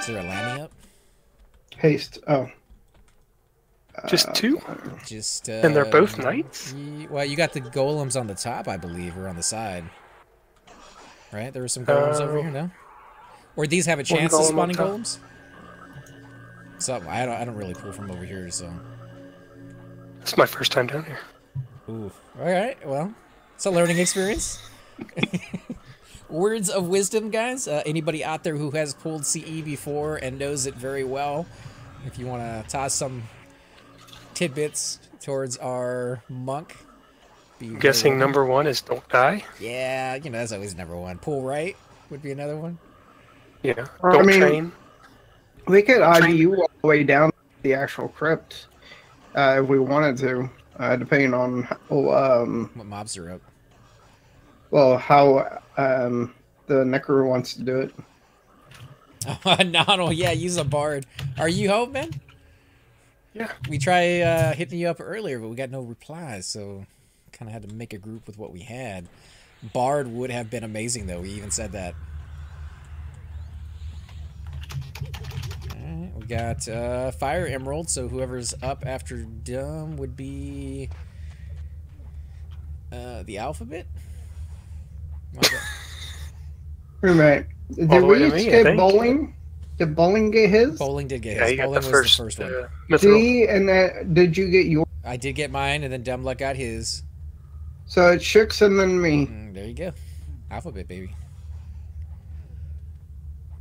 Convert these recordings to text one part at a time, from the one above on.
Is there a landing up? Haste. Oh. Just two? Just And they're both knights? Well, you got the golems on the top, I believe, or on the side. Right? There were some golems over here, no? Or these have a chance of spawning golems? Something. I don't really pull from over here, so. It's my first time down here. Ooh. All right. Well, it's a learning experience. Words of wisdom, guys. Anybody out there who has pulled CE before and knows it very well, if you want to toss some tidbits towards our monk. I'm guessing number one is don't die. Yeah, you know, that's always number one. Pull right would be another one. Yeah. Don't train. We could IVU all the way down to the actual crypt if we wanted to, depending on what mobs are up. Well, how the Necro wants to do it. No, yeah, use a bard. Are you home, man? Yeah. We tried hitting you up earlier, but we got no replies, so kind of had to make a group with what we had. Bard would have been amazing, though. We even said that. Alright, we got Fire Emerald, so whoever's up after Dumb would be the alphabet? Right. Did we skip bowling? Did bowling get his? Bowling did get his. He got Bowling the was the first one. See, and did you get yours? I did get mine, and then Dumbluck got his. So it's Shooks and then me. There you go. Alphabet, baby.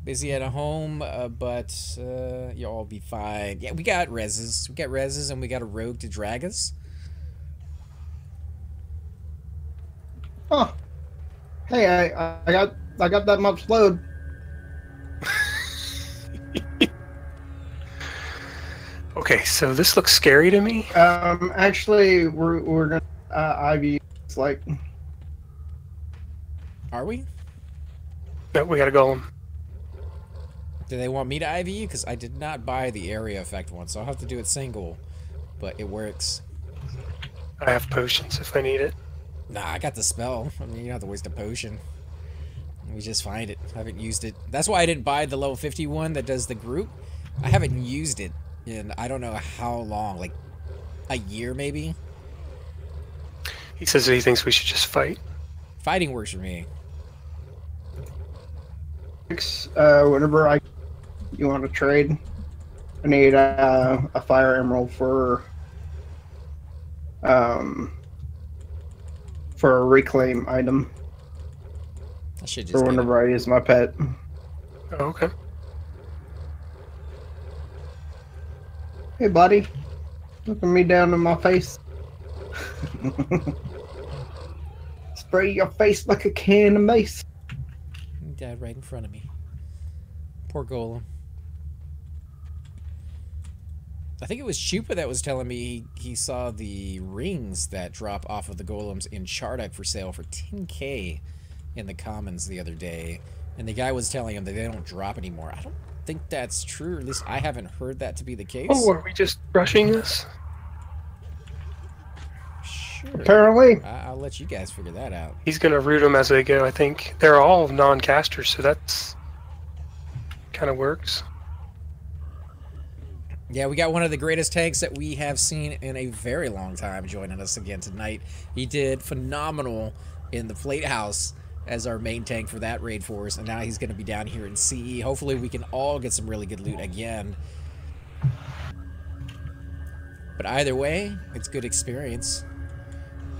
Busy at a home, but you'll all be fine. Yeah, we got reses. We got reses, and we got a rogue to drag us. Oh. Hey, I got that much load. Okay, so this looks scary to me. Actually, we're gonna IV. It's like. Are we? No, we gotta go. Do they want me to IV you? Because I did not buy the area effect one, so I'll have to do it single. But it works. I have potions if I need it. Nah, I got the spell. I mean, you don't have to waste a potion. We just find it. I haven't used it. That's why I didn't buy the level 50 one that does the group. I haven't used it in I don't know how long, like a year maybe. He says that he thinks we should just fight. Fighting works for me. Whenever you want to trade, I need a Fire Emerald for a reclaim item. I should just for whenever I use my pet. Oh, okay. Hey, buddy. Looking me down in my face. Spray your face like a can of mace. He died right in front of me. Poor golem. I think it was Chupa that was telling me he saw the rings that drop off of the golems in Charduk for sale for 10K in the commons the other day. And the guy was telling him that they don't drop anymore. I don't think that's true, or at least I haven't heard that to be the case. Oh, are we just rushing this? Sure. Apparently. I'll let you guys figure that out. He's going to root them as they go, I think. They're all non-casters, so that's kind of works. Yeah, we got one of the greatest tanks that we have seen in a very long time joining us again tonight. He did phenomenal in the Plate House as our main tank for that raid for us, and now he's going to be down here in CE. Hopefully we can all get some really good loot again. But either way, it's good experience.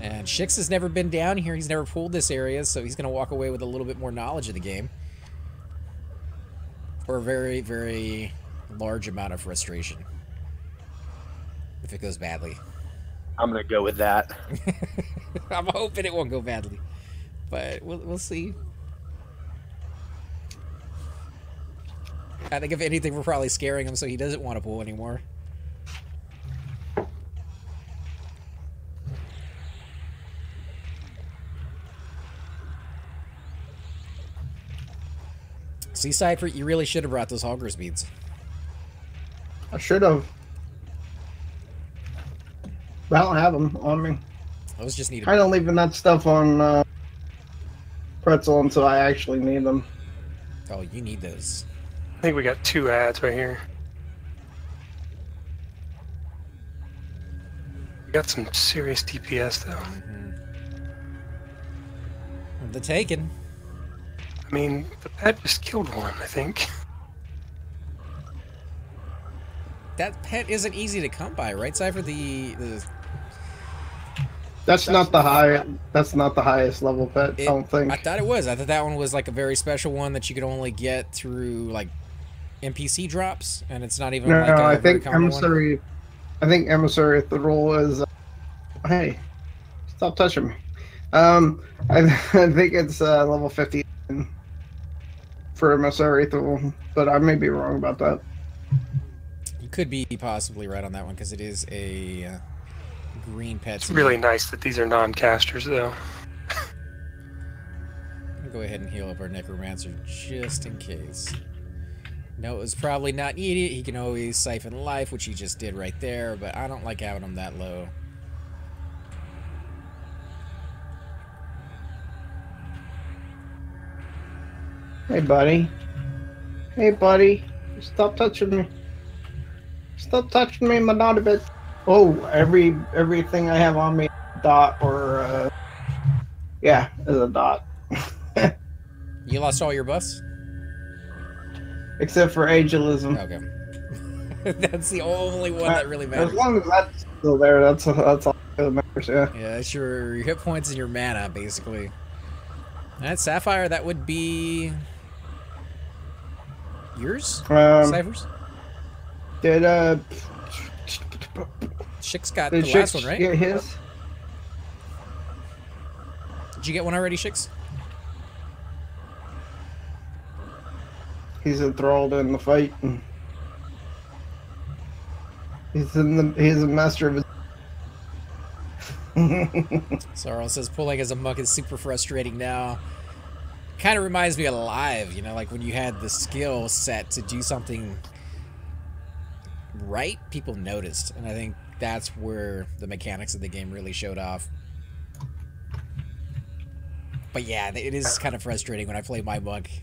And Shix has never been down here. He's never pulled this area, so he's going to walk away with a little bit more knowledge of the game. Or a very, very large amount of frustration. If it goes badly. I'm going to go with that. I'm hoping it won't go badly. But we'll see. I think if anything, we're probably scaring him so he doesn't want to pull anymore. Seaside, you really should have brought those Hogger's beads. I should have. But I don't have them on me. I was just needed. I don't leaving that stuff on Pretzel until I actually need them. Oh, you need those. think we got 2 ads right here. We got some serious DPS though. The Taken. I mean, the pet just killed one, I think. That pet isn't easy to come by, right, Cypher? That's not the high. That's not the highest level pet. I don't think. I thought it was. I thought that one was like a very special one that you could only get through like NPC drops, and it's not even No, like a I very think common one. emissary. I think emissary. The role is. Hey, stop touching me. I think it's level 50 for emissary, but I may be wrong about that. You could be possibly right on that one because it is a green pet. It's really nice that these are non-casters, though. I'm gonna go ahead and heal up our necromancer just in case. No, it was probably not needed. He can always siphon life, which he just did right there, but I don't like having him that low. Hey, buddy. Hey, buddy. Stop touching me. Stop touching me, my naughty bit. Oh, everything I have on me, dot or yeah, is a dot. You lost all your buffs? Except for ageism. Okay. That's the only one that really matters. As long as that's still there, that's all that matters. Yeah. Yeah, it's your hit points and your mana, basically. That Sapphire, that would be yours? Cyphers? Did Shix got the last one, right? Get his? Did you get one already, Shix? He's enthralled in the fight. He's a master of his. Sorrel says pulling as a muck is super frustrating now. Kind of reminds me of Live, you know, like when you had the skill set to do something right, people noticed. And I think that's where the mechanics of the game really showed off. But yeah, it is kind of frustrating when I play my monk.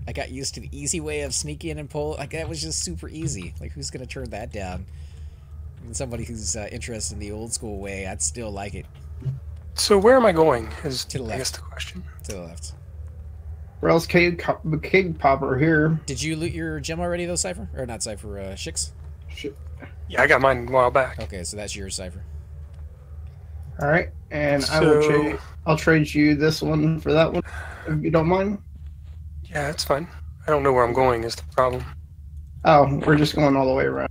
I got used to the easy way of sneaking in and pull. Like, that was just super easy. Like, who's going to turn that down? And somebody who's interested in the old school way, I'd still like it. So where am I going? Is To the left. I guess the question. To the left. Or else King Popper here. Did you loot your gem already, though, Cypher? Or not Cypher, Shix? Shit. Yeah, I got mine a while back. Okay, so that's yours, Cypher. All right, and I'll trade you this one for that one, if you don't mind. Yeah, that's fine. I don't know where I'm going is the problem. Oh, we're just going all the way around.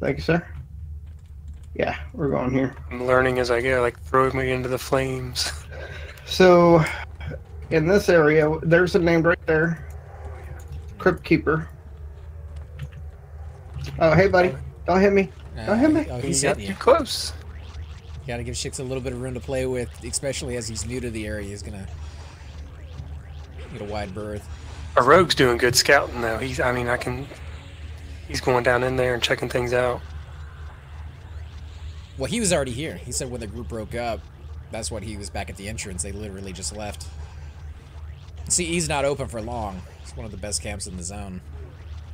Thank you, sir. Yeah, we're going here. I'm learning as I go, like throw me into the flames. So, in this area, there's a name right there. Crypt Keeper. Oh, hey, buddy. Don't hit me. Don't hit me. Oh, You he's got hitting you. too close. Gotta give Shix a little bit of room to play with, especially as he's new to the area. He's gonna get a wide berth. Our rogue's doing good scouting though. He's going down in there and checking things out. Well, he was already here. He said when the group broke up, that's what he was back at the entrance. They literally just left. CE's not open for long. It's one of the best camps in the zone.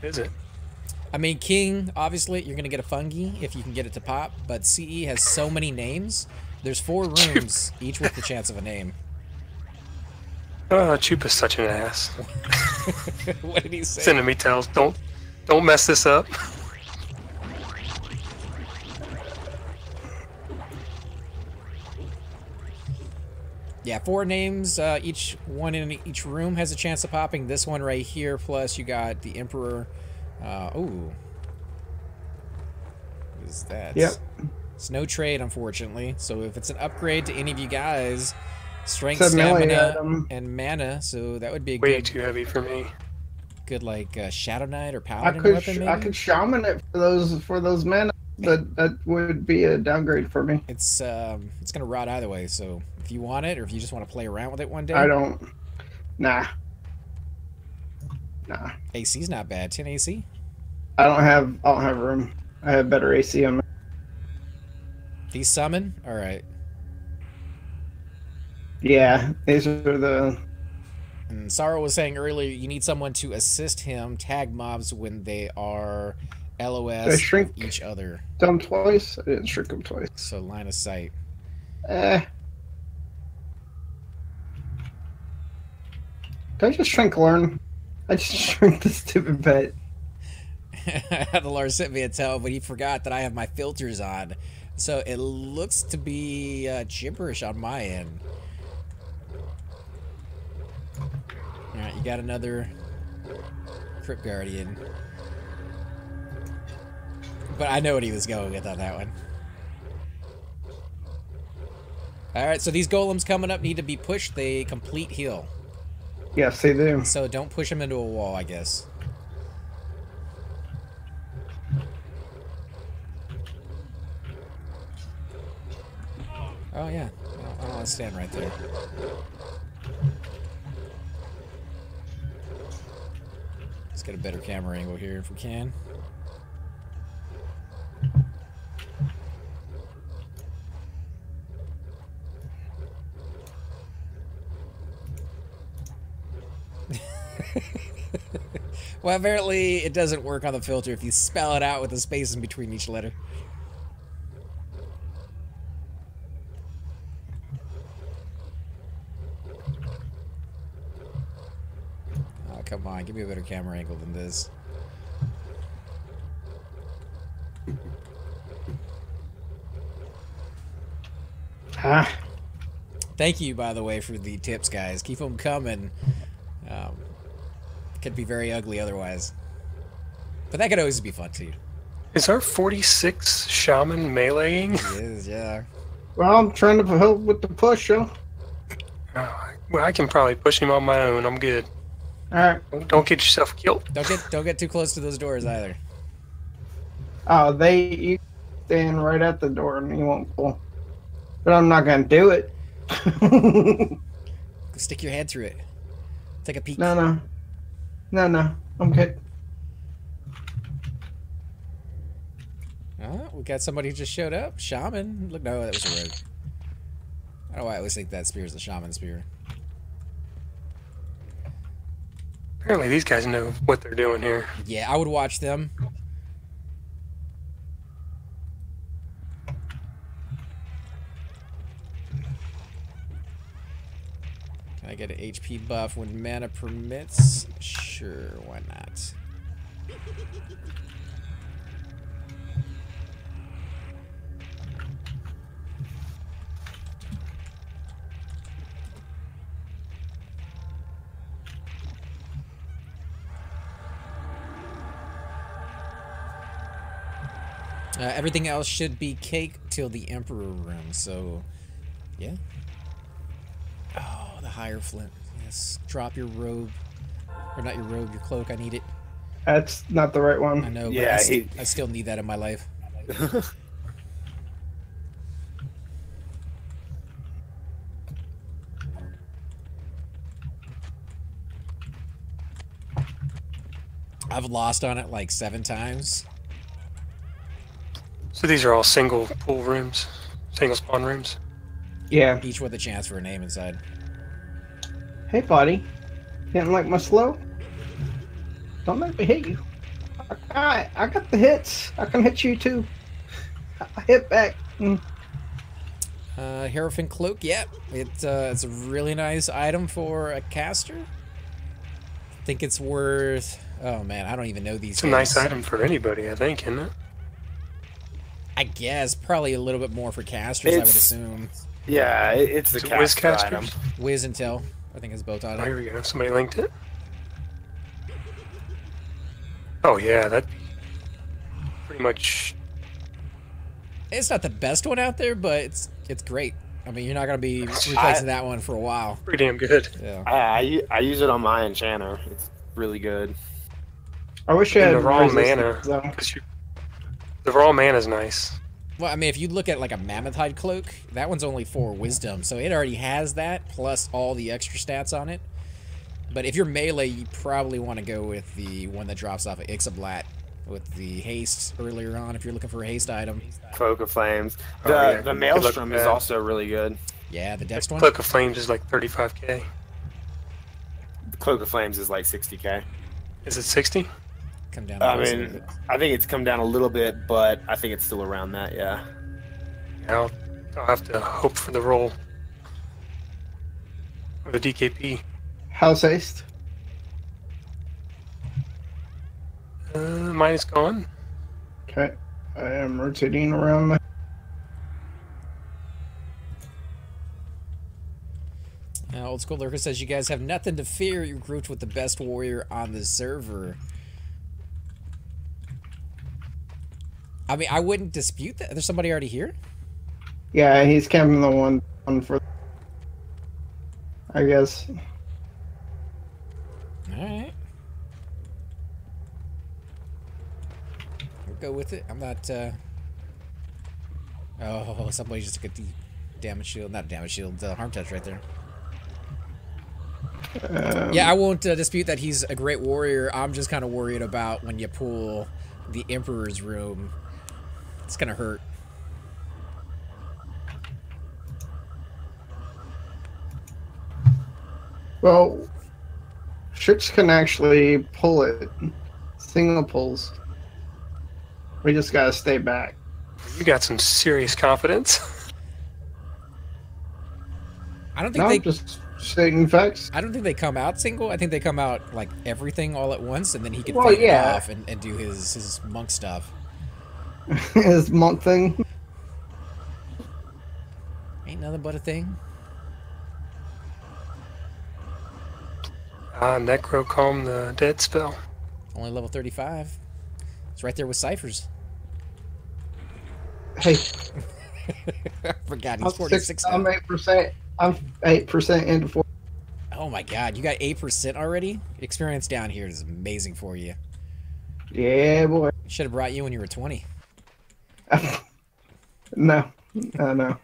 Is it? I mean, King, obviously, you're going to get a fungi if you can get it to pop, but CE has so many names. There's 4 rooms, each with the chance of a name. Oh, Chupa's such an ass. What did he say? Sending me tells, don't mess this up. Yeah, 4 names, each one in each room has a chance of popping. This one right here, plus you got the Emperor. What is that? Yep. It's no trade, unfortunately. So if it's an upgrade to any of you guys, strength, It's a melee stamina, item. and mana, so that would be a Way good, too heavy for me. good like Shadow Knight or I Paladin could weapon, maybe? I could shaman it for those men, but that would be a downgrade for me. It's gonna rot either way, so if you want it, or if you just want to play around with it one day. I don't. Nah. AC's not bad. 10 AC? I don't have room. I have better AC on me. These summon? Alright. Yeah, these are the. And Sorrow was saying earlier, you need someone to assist him tag mobs when they are LOS Did I shrink each other. them twice? I didn't shrink them twice. So line of sight. Did I just shrink learn? I just shrink the stupid pet. The Lord sent me a tell, but he forgot that I have my filters on. So it looks to be gibberish on my end. Alright, you got another Crypt Guardian. But I know what he was going with on that one. Alright, so these golems coming up need to be pushed. They complete heal. Yes, they do. So don't push them into a wall, I guess. Oh, yeah. I don't want to stand right there. Let's get a better camera angle here if we can. Well, apparently it doesn't work on the filter if you spell it out with a space in between each letter. Oh, come on. Give me a better camera angle than this. Ah. Thank you, by the way, for the tips, guys. Keep them coming. Could be very ugly otherwise. But that could always be fun, too. Is our 46 shaman meleeing? It is, yeah. Well, I'm trying to help with the push, yo. Well, I can probably push him on my own. I'm good. Alright. Don't get yourself killed. Don't get too close to those doors either. Oh, you stand right at the door and you won't pull. But I'm not gonna do it. Go stick your head through it. Take a peek. No. I'm good. Oh, we got somebody who just showed up. Shaman. Look, no, that was a rogue. I don't know why I always think that spear is the shaman spear. Apparently these guys know what they're doing here. Yeah, I would watch them. Can I get an HP buff when mana permits? Sure, why not? Everything else should be cake till the Emperor room, so yeah. Oh, the higher flint. Yes. Drop your robe. Or not your robe, your cloak. I need it. That's not the right one. I know, Yeah, but I still need that in my life. I've lost on it like 7 times. So these are all single pool rooms, single spawn rooms. Yeah. Each with a chance for a name inside. Hey, buddy. Didn't like my slow? Don't make me hit you. I got the hits. I can hit you too. I hit back. Hierophant Cloak, yeah. It's a really nice item for a caster. I think it's worth... Oh man, I don't even know these It's a nice item for anybody, I think, isn't it? I guess probably a little bit more for casters, I would assume. Yeah, it's the Whiz caster casters? item. Wiz and Tell, I think is both Oh, items. here we go. Somebody linked it. Oh yeah, that pretty much. It's not the best one out there, but it's great. I mean, you're not gonna be replacing that one for a while. Pretty damn good. Yeah. I use it on my enchanter. It's really good. I wish I And had the raw resistance, mana. though. 'Cause the raw mana is nice. Well, I mean, if you look at like a Mammoth Hide Cloak, that one's only 4 Wisdom, so it already has that, plus all the extra stats on it. But if you're melee, you probably want to go with the one that drops off of Ixablat with the haste earlier on, if you're looking for a haste item. Cloak of Flames. Oh, yeah. The Good Maelstrom luck with is that. also really good. Yeah, the Dex one. Cloak of Flames is like 35k. Cloak of Flames is like 60k. Is it 60? Come down. I mean, I think it's come down a little bit, but I think it's still around that. Yeah. I'll have to hope for the roll. Or the DKP. House haste. Mine is gone. Okay. I am rotating around the... Old School Lurker says, you guys have nothing to fear. You're grouped with the best warrior on the server. I mean, I wouldn't dispute that. There's somebody already here? Yeah, he's camping the one for... I guess. Alright. We'll go with it. I'm not, Oh, somebody just took a damage shield. Not a damage shield, harm touch right there. Yeah, I won't dispute that he's a great warrior. I'm just kind of worried about when you pull the Emperor's Room. It's gonna hurt. Well, ships can actually pull it. Single pulls. We just gotta stay back. You got some serious confidence. I don't think No, they just stating facts. I don't think they come out single. I think they come out like everything all at once, and then he can Well, fade it yeah. off and do his monk stuff. His monk thing. Ain't nothing but a thing. Necro Calm the Dead spell. Only level 35. It's right there with Cyphers. Hey, I forgot I'm he's 46 I'm now. 8%. I'm 8% into 4. Oh my god, you got 8% already? Experience down here is amazing for you. Yeah, boy. Should have brought you when you were 20. No. No.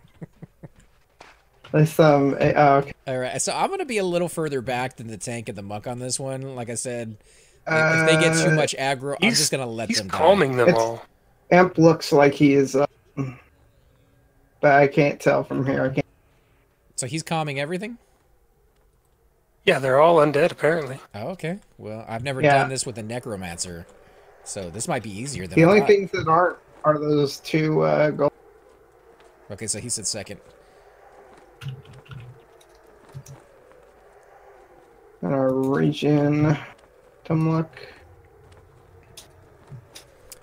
There's some... okay. Alright, so I'm going to be a little further back than the tank and the monk on this one. Like I said, if they get too much aggro, I'm just going to let them He's calming them all. Amp looks like he is... but I can't tell from here. I can't... So he's calming everything? Yeah, they're all undead, apparently. Oh, okay. Well, I've never Yeah. done this with a necromancer, so this might be easier than The I only thought. things that aren't are those two gold. Okay, so he said second. In our region. Tumluck.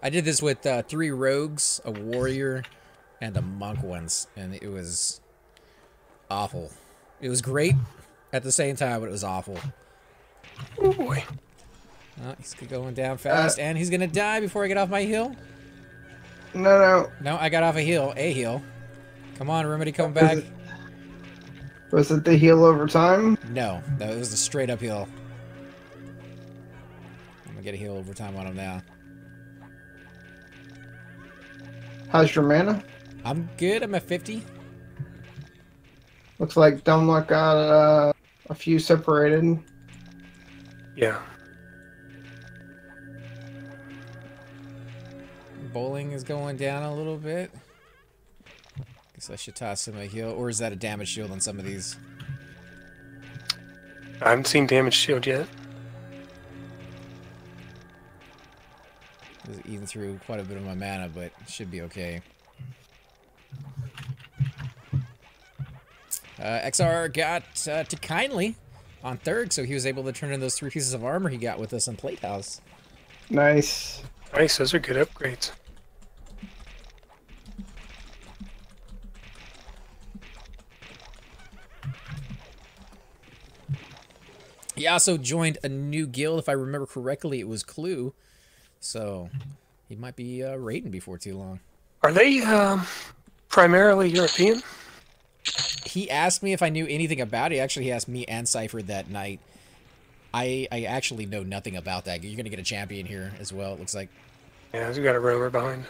I did this with 3 rogues, a warrior, and a monk once, and it was awful. It was great at the same time, but it was awful. Oh boy. He's going down fast, and he's gonna die before I get off my hill. No. No, I got off a hill. Come on, Remedy, come back. Was it the heal over time? No, it was a straight up hill. I'm gonna get a heal over time on him now. How's your mana? I'm good. I'm at 50. Looks like Tumluck got a few separated. Yeah. Bowling is going down a little bit. Guess I should toss him a heal. Or is that a damage shield on some of these? I haven't seen damage shield yet. I was eating through quite a bit of my mana, but it should be okay. XR got to kindly on third, so he was able to turn in those 3 pieces of armor he got with us on Plate House. Nice. Nice, those are good upgrades. He also joined a new guild, if I remember correctly, it was Clue. So he might be raiding before too long. Are they primarily European? He asked me if I knew anything about it. Actually, he asked me and Cypher that night. I actually know nothing about that. You're going to get a champion here as well, it looks like. Yeah, we got a roamer behind.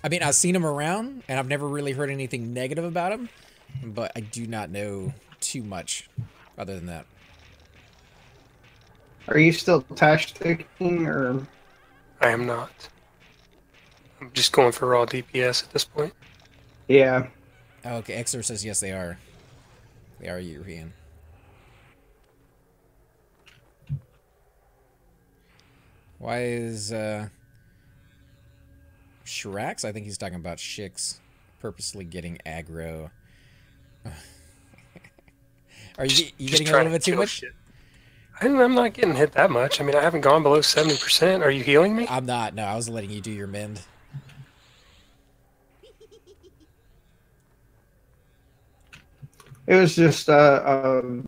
I mean, I've seen him around, and I've never really heard anything negative about him. But I do not know too much other than that. Are you still tash sticking or? I am not. I'm just going for raw DPS at this point. Yeah. Okay, Exor says yes, they are. They are European. Why is Shrax? I think he's talking about Shix purposely getting aggro. Are you getting a little bit too much? Shit. I'm not getting hit that much. I mean, I haven't gone below 70%. Are you healing me? I'm not. No, I was letting you do your mend. It was just a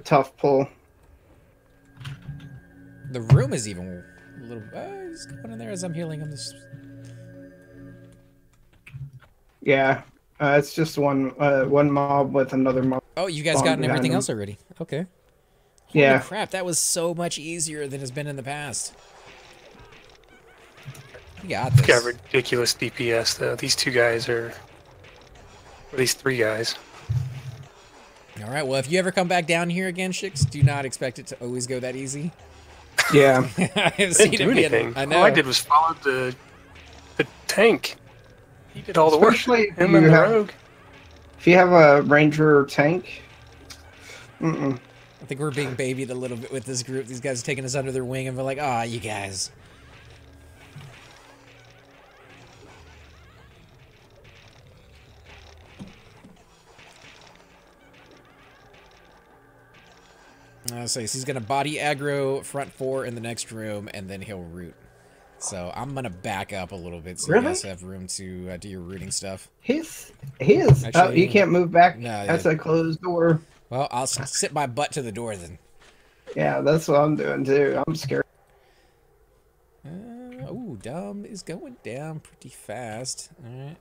tough pull. The room is even a little. He's going in there as I'm healing him. Yeah, it's just one mob with another mob. Oh, you guys gotten everything else already? Okay. Holy Yeah. crap, that was so much easier than it's been in the past. We got this. Got ridiculous DPS though. These two guys are, or these three guys. All right. Well, if you ever come back down here again, Shix, do not expect it to always go that easy. Yeah. I have Didn't do anything. I know. All I did was follow the tank. He did all the work. Especially if Him and the rogue. If you have a ranger or tank. I think we're being babied a little bit with this group. These guys are taking us under their wing and we're like, ah, you guys. So he's going to body aggro front 4 in the next room, and then he'll root. So I'm going to back up a little bit so you guys have room to do your rooting stuff. He is. Actually, you can't move back. No, That's yeah. a closed door. Well, I'll sit my butt to the door then. Yeah, that's what I'm doing too. I'm scared. Oh, Dom is going down pretty fast. All right.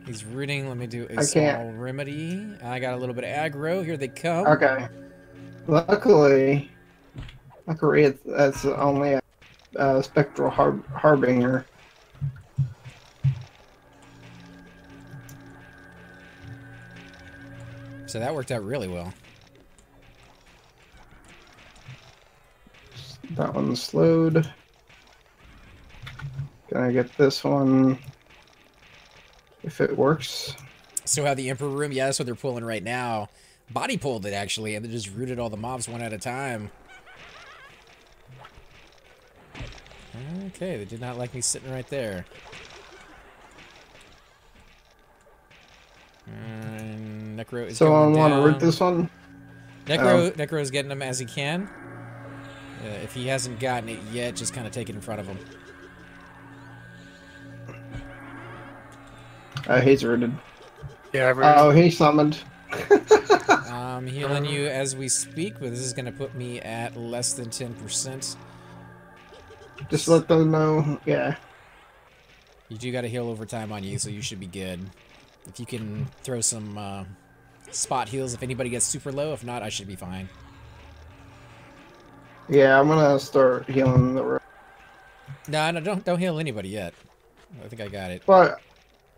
He's rooting. Let me do a small remedy. I got a little bit of aggro. Here they come. Okay. Luckily, that's only a spectral harbinger. So that worked out really well. That one's slowed. Can I get this one? If it works. So how the Emperor room, yeah, that's what they're pulling right now. Body pulled it actually, and they just rooted all the mobs one at a time. Okay, they did not like me sitting right there. Necro is So I going want to down. root this one. Necro's getting him as he can. If he hasn't gotten it yet, just kind of take it in front of him. He's rooted. Yeah, Oh, he's summoned. I'm healing you as we speak, but this is going to put me at less than 10%. Just let them know. Yeah. You do got a heal over time on you, so you should be good. If you can throw some spot heals if anybody gets super low. If not, I should be fine. Yeah, I'm gonna start healing the room. No, don't heal anybody yet. I think I got it. But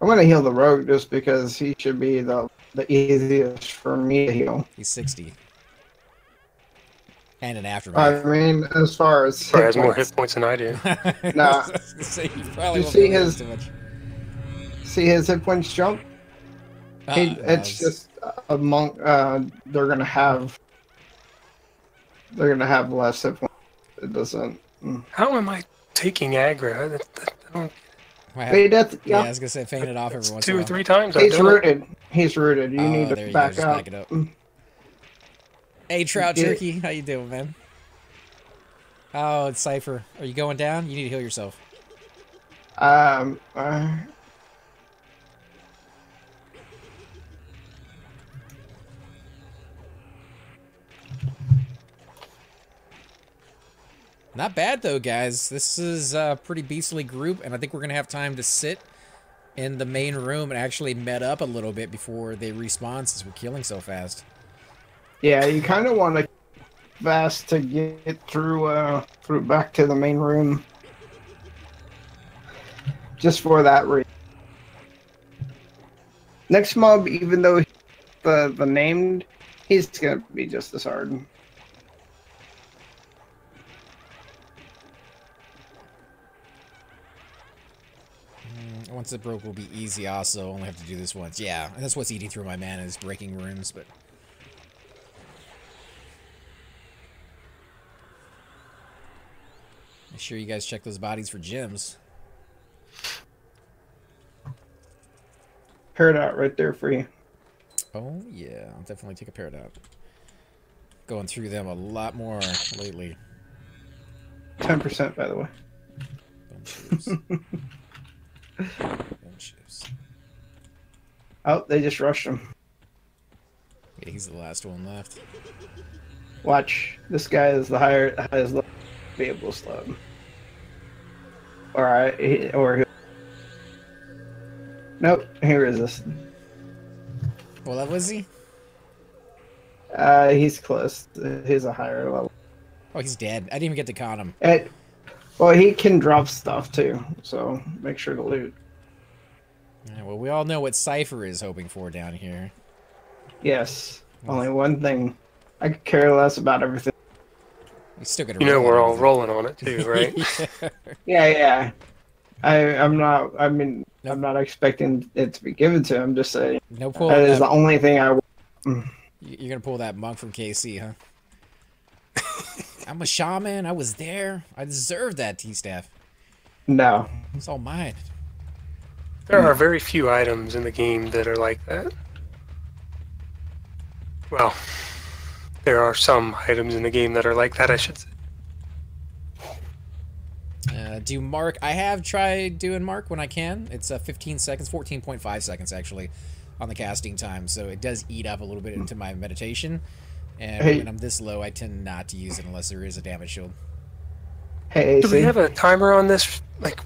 I'm gonna heal the rogue just because he should be the easiest for me to heal. He's 60. And an aftermath. I mean, as far as Probably has more hit points than I do. Nah. So you probably You won't see be able to his- do much. See his hit points jump? It's just a monk. They're gonna have less hit points. It doesn't. How am I taking aggro? I don't, Yeah, I was gonna say faint it off every once in a two or while. three times. I've He's done it. rooted. He's rooted. You need there to you back go, just up. back it up. Hey, Trout Yeah. Turkey, how you doing, man? Oh, it's Cypher. Are you going down? You need to heal yourself. Not bad, though, guys. This is a pretty beastly group, and I think we're going to have time to sit in the main room and actually med up a little bit before they respawn since we're killing so fast. Yeah, you kind of want to fast to get through back to the main room. Just for that reason. Next mob, even though the named, he's gonna be just as hard. Once it broke will be easy also. Only have to do this once. Yeah, that's what's eating through my mana is breaking runes, but... Make sure you guys check those bodies for gems. Peridot right there for you. Oh, yeah. I'll definitely take a Peridot. Going through them a lot more lately. 10%, by the way. Bone chips. Bone chips. Oh, they just rushed him. Yeah, he's the last one left. Watch. This guy is the highest level. Be able to slow him. Or nope, he resisted. What level is he? He's close. He's a higher level. Oh, he's dead. I didn't even get to con him. Well, he can drop stuff too, so make sure to loot. Yeah, well, we all know what Cypher is hoping for down here. Yes. Only one thing. I could care less about everything. We still gotta. You know, we're all rolling on it too, right? Yeah. I'm not. I mean, nope. I'm not expecting it to be given to him. Just saying. No pull. That is the only thing I. You're gonna pull that monk from KC, huh? I'm a shaman. I was there. I deserve that T-staff. No. It's all mine. There are very few items in the game that are like that. Well, there are some items in the game that are like that, I should say. Do Mark. I have tried doing Mark when I can. It's 15 seconds, 14.5 seconds actually, on the casting time. So it does eat up a little bit into my meditation. And when I'm this low, I tend not to use it unless there is a damage shield. Hey, do we have a timer on this? Like,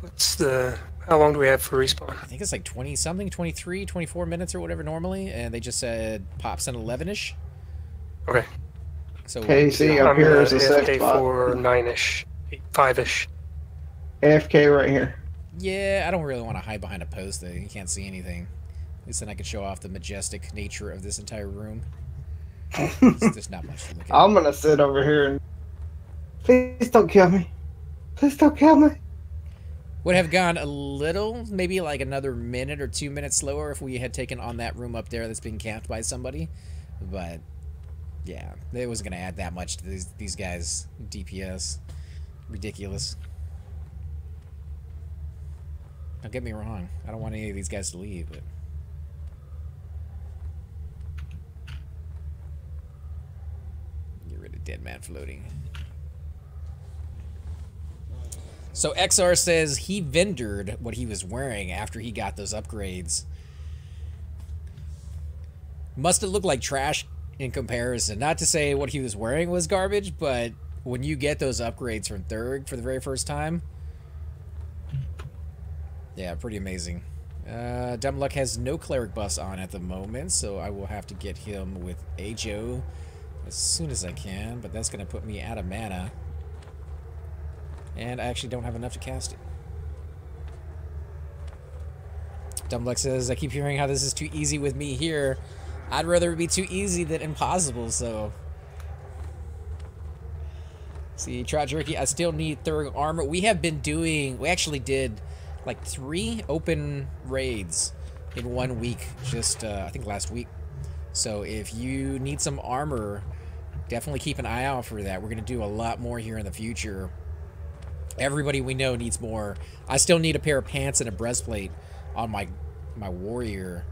how long do we have for respawn? I think it's like 20-something, 23, 24 minutes or whatever normally. And they just said pops in 11-ish. Okay. So KC up here is a safe spot. for 9-ish, 5-ish. AFK right here. Yeah, I don't really want to hide behind a post though. You can't see anything. At least then I can show off the majestic nature of this entire room. There's not much to look at. I'm gonna sit over here and please don't kill me. Please don't kill me. Would have gone a little, maybe like another minute or 2 minutes slower if we had taken on that room up there that's being camped by somebody. But yeah, it wasn't gonna add that much to these guys' DPS. Ridiculous. Don't get me wrong. I don't want any of these guys to leave, but get rid of dead man floating. So XR says he vendored what he was wearing after he got those upgrades. Must have looked like trash in comparison. Not to say what he was wearing was garbage, but when you get those upgrades from Thurg for the very first time, yeah, pretty amazing. Dumb Luck has no Cleric buffs on at the moment, so I will have to get him with Ajo as soon as I can, but that's going to put me out of mana. And I actually don't have enough to cast it. Dumb Luck says, I keep hearing how this is too easy with me here. I'd rather it be too easy than impossible, so... See, Trout Jerky, I still need Thurg armor. We have been doing... We actually did like 3 open raids in 1 week, just, I think last week. So if you need some armor, definitely keep an eye out for that. We're going to do a lot more here in the future. Everybody we know needs more. I still need a pair of pants and a breastplate on my warrior.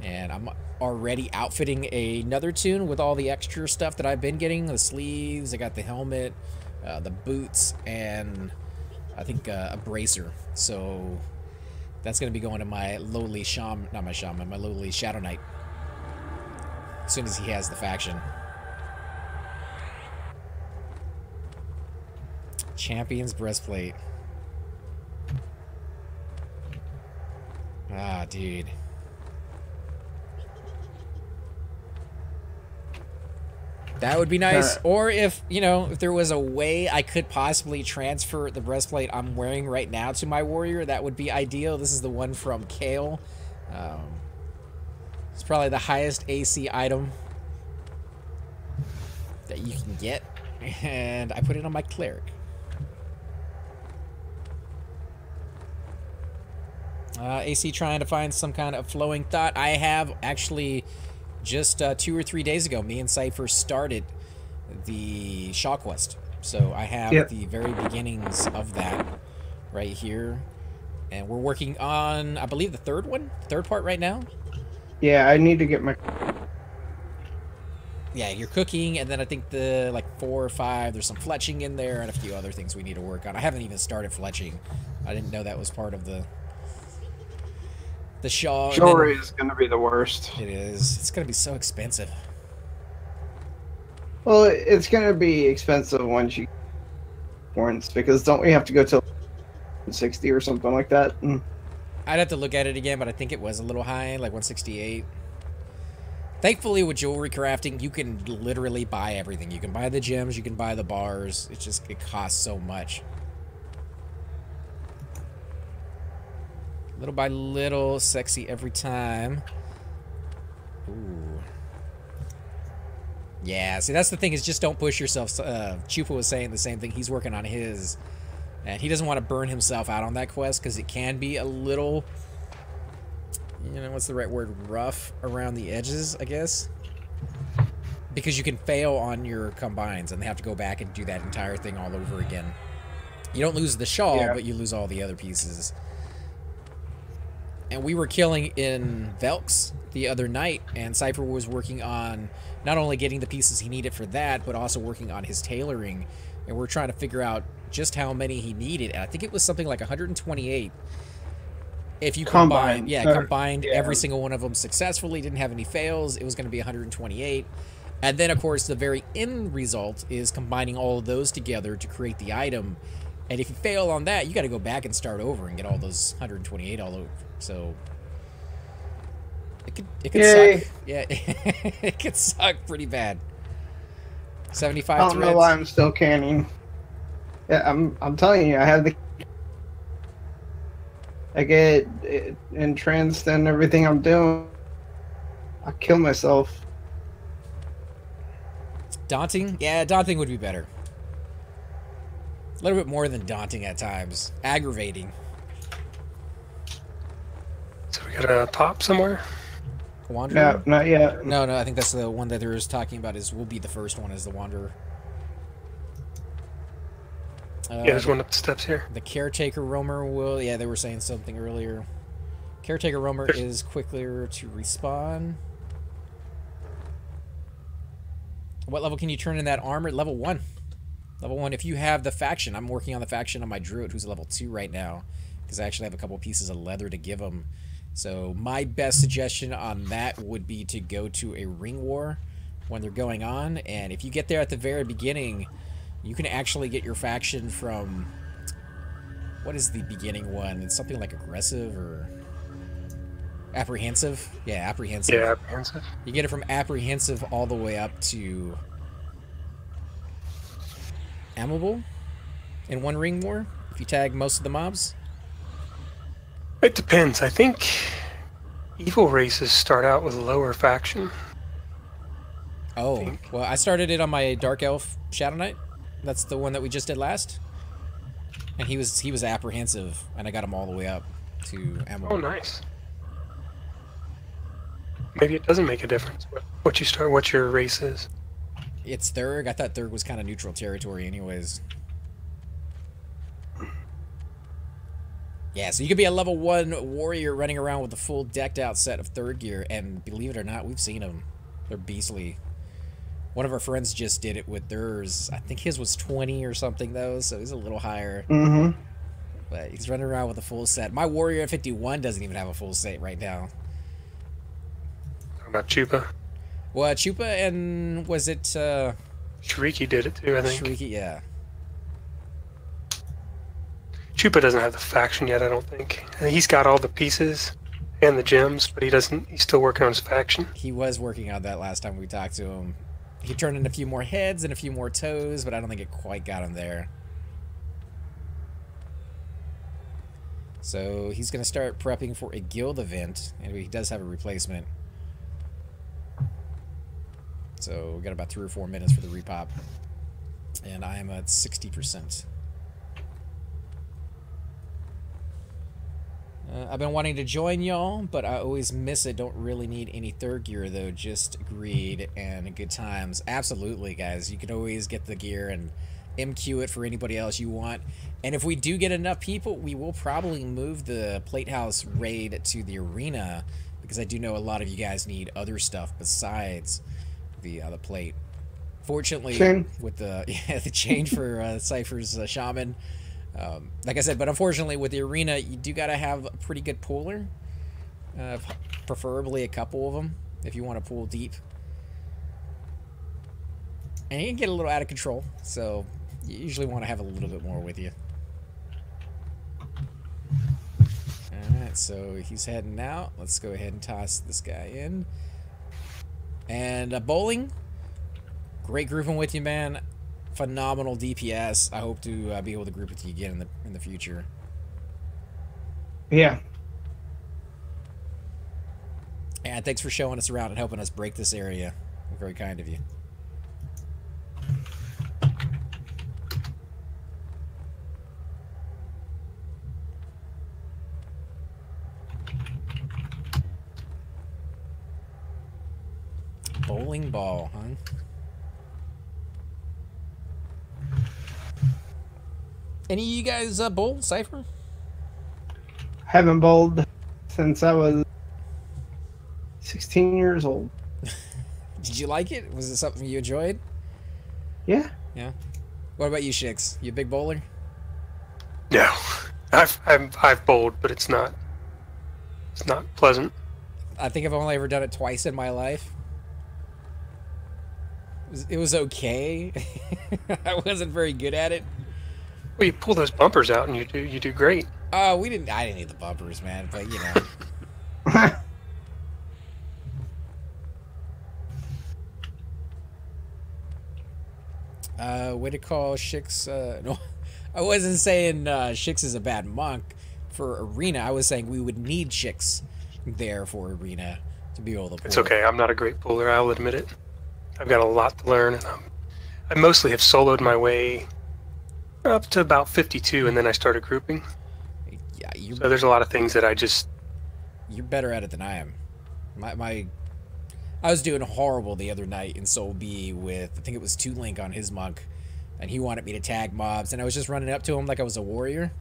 And I'm already outfitting another tune with all the extra stuff that I've been getting. The sleeves, I got the helmet, the boots, and I think a bracer. So that's going to be going to my lowly shaman, not my shaman, my lowly Shadow Knight. As soon as he has the faction. Champion's breastplate. Ah, dude. That would be nice. Or if, you know, if there was a way I could possibly transfer the breastplate I'm wearing right now to my warrior, that would be ideal. This is the one from Kale. It's probably the highest AC item that you can get. And I put it on my Cleric. AC trying to find some kind of flowing thought. I have actually just 2 or 3 days ago, me and Cypher started the Shaw Quest. So I have Yep. the very beginnings of that right here. And we're working on, I believe, the third part right now. Yeah, I need to get my. Yeah, you're cooking, and then I think the, like, 4 or 5, there's some fletching in there, and a few other things we need to work on. I haven't even started fletching. I didn't know that was part of the shawl. Jewelry is going to be the worst. It is. It's going to be so expensive. Well, it's going to be expensive once you warrants, because don't we have to go to 60 or something like that? I'd have to look at it again, but I think it was a little high, like 168. Thankfully, with jewelry crafting, you can literally buy everything. You can buy the gems, you can buy the bars. It costs so much. Little by little, sexy every time. Ooh. Yeah, see, that's the thing, is just don't push yourself. Chupa was saying the same thing. He's working on his, and he doesn't want to burn himself out on that quest because it can be a little, you know, what's the right word? Rough around the edges, I guess. Because you can fail on your combines, and they have to go back and do that entire thing all over again. You don't lose the shawl, Yeah. but you lose all the other pieces. And we were killing in Velks the other night, and Cypher was working on not only getting the pieces he needed for that, but also working on his tailoring. And we're trying to figure out just how many he needed. And I think it was something like 128. If you combined every single one of them successfully, didn't have any fails, it was going to be 128. And then, of course, the very end result is combining all of those together to create the item. And if you fail on that, you got to go back and start over and get all those 128 all over. So it could Yay. suck. Yeah, it could suck pretty bad. 75 I don't know why I'm still canning. Yeah, I'm telling you, I have the. I get entranced in everything I'm doing. I kill myself. Daunting? Yeah, daunting would be better. A little bit more than daunting at times. Aggravating. So we got a pop somewhere? Wanderer? No, not yet. No, I think that's the one that they were talking about. Will be the first one as the Wanderer. Yeah, there's one up the steps here. The Caretaker Roamer will... Yeah, they were saying something earlier. Caretaker Roamer is quicker to respawn. What level can you turn in that armor? Level 1. Level 1. If you have the faction. I'm working on the faction on my Druid, who's level 2 right now. Because I actually have a couple pieces of leather to give him. So my best suggestion on that would be to go to a ring war when they're going on. And if you get there at the very beginning, you can actually get your faction from... What is the beginning one? It's something like aggressive or... Apprehensive? Yeah, apprehensive. Yeah, apprehensive. You get it from apprehensive all the way up to... Amiable? In one ring war? If you tag most of the mobs? It depends. I think evil races start out with a lower faction. Oh, well, I started it on my Dark Elf Shadow Knight. That's the one that we just did last. And he was apprehensive, and I got him all the way up to amiable. Oh, nice. Maybe it doesn't make a difference what your race is. It's Thurg. I thought Thurg was kind of neutral territory anyways. Yeah, so you could be a level 1 warrior running around with a full decked out set of Thurg gear, and believe it or not, we've seen them. They're beastly. One of our friends just did it with theirs. I think his was 20 or something, though, so he's a little higher. Mm-hmm. But he's running around with a full set. My warrior at 51 doesn't even have a full set right now. Talking about Chupa. Well, Chupa and was it Shrieky did it too, I think. Shrieky? Yeah. Chupa doesn't have the faction yet, I don't think. I think he's got all the pieces and the gems, but he's still working on his faction. He was working on that last time we talked to him. He turned in a few more heads and a few more toes, but I don't think it quite got him there. So he's going to start prepping for a guild event, and he does have a replacement. So we got about 3 or 4 minutes for the repop, and I am at 60%. I've been wanting to join y'all, but I always miss it. Don't really need any third gear, though. Just greed and good times. Absolutely, guys. You can always get the gear and MQ it for anybody else you want. And if we do get enough people, we will probably move the Plate House raid to the arena, because I do know a lot of you guys need other stuff besides the plate. Fortunately, with the the change for Cypher's Shaman, like I said, but unfortunately with the arena, you do got to have a pretty good pooler, preferably a couple of them if you want to pool deep. And you can get a little out of control, so you usually want to have a little bit more with you. Alright, so he's heading out. Let's go ahead and toss this guy in. And bowling. Great grouping with you, man. Phenomenal DPS. I hope to be able to group with you again in the future. Yeah. And thanks for showing us around and helping us break this area. Very kind of you. Bowling ball, huh? Any of you guys bowl, Cypher? Haven't bowled since I was 16 years old. Did you like it? Was it something you enjoyed? Yeah. Yeah. What about you, Shix? You a big bowler? No, I've bowled, but it's not pleasant. I think I've only ever done it twice in my life. It was okay. I wasn't very good at it. Well, you pull those bumpers out and you do great. Oh, I didn't need the bumpers, man, but you know. Way to call Shix. No, I wasn't saying Shix is a bad monk for arena. I was saying we would need Shix there for arena to be able to pull. It's okay. I'm not a great puller. I'll admit it. I've got a lot to learn, and I mostly have soloed my way up to about 52, and then I started grouping. Yeah, so there's a lot of things that I just... You're better at it than I am. I was doing horrible the other night in Soul B with, I think it was 2Link on his monk, and he wanted me to tag mobs, and I was just running up to him like I was a warrior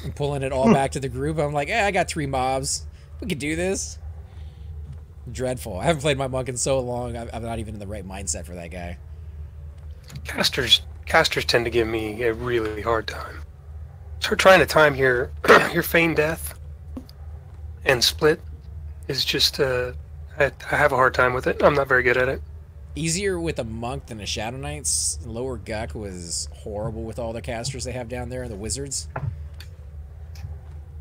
and pulling it all back to the group. I'm like, I got 3 mobs. We could do this. Dreadful. I haven't played my monk in so long. I'm not even in the right mindset for that guy. Casters tend to give me a really hard time. So trying to time your feign death and split is just I have a hard time with it. I'm not very good at it. Easier with a monk than a Shadow Knights. Lower Guck was horrible with all the casters they have down there, the wizards.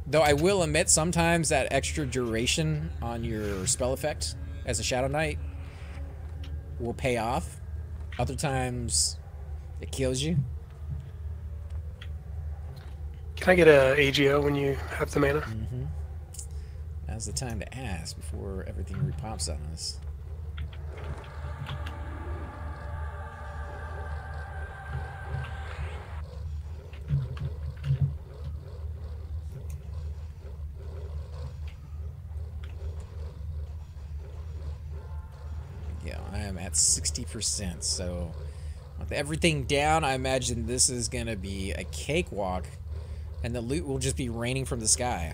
Though I will admit, sometimes that extra duration on your spell effect as a Shadow Knight will pay off. Other times, it kills you. Can I get a AGO when you have the mana? Mm-hmm. Now's the time to ask before everything repops on us. Yeah, I am at 60%, so with everything down, I imagine this is going to be a cakewalk, and the loot will just be raining from the sky.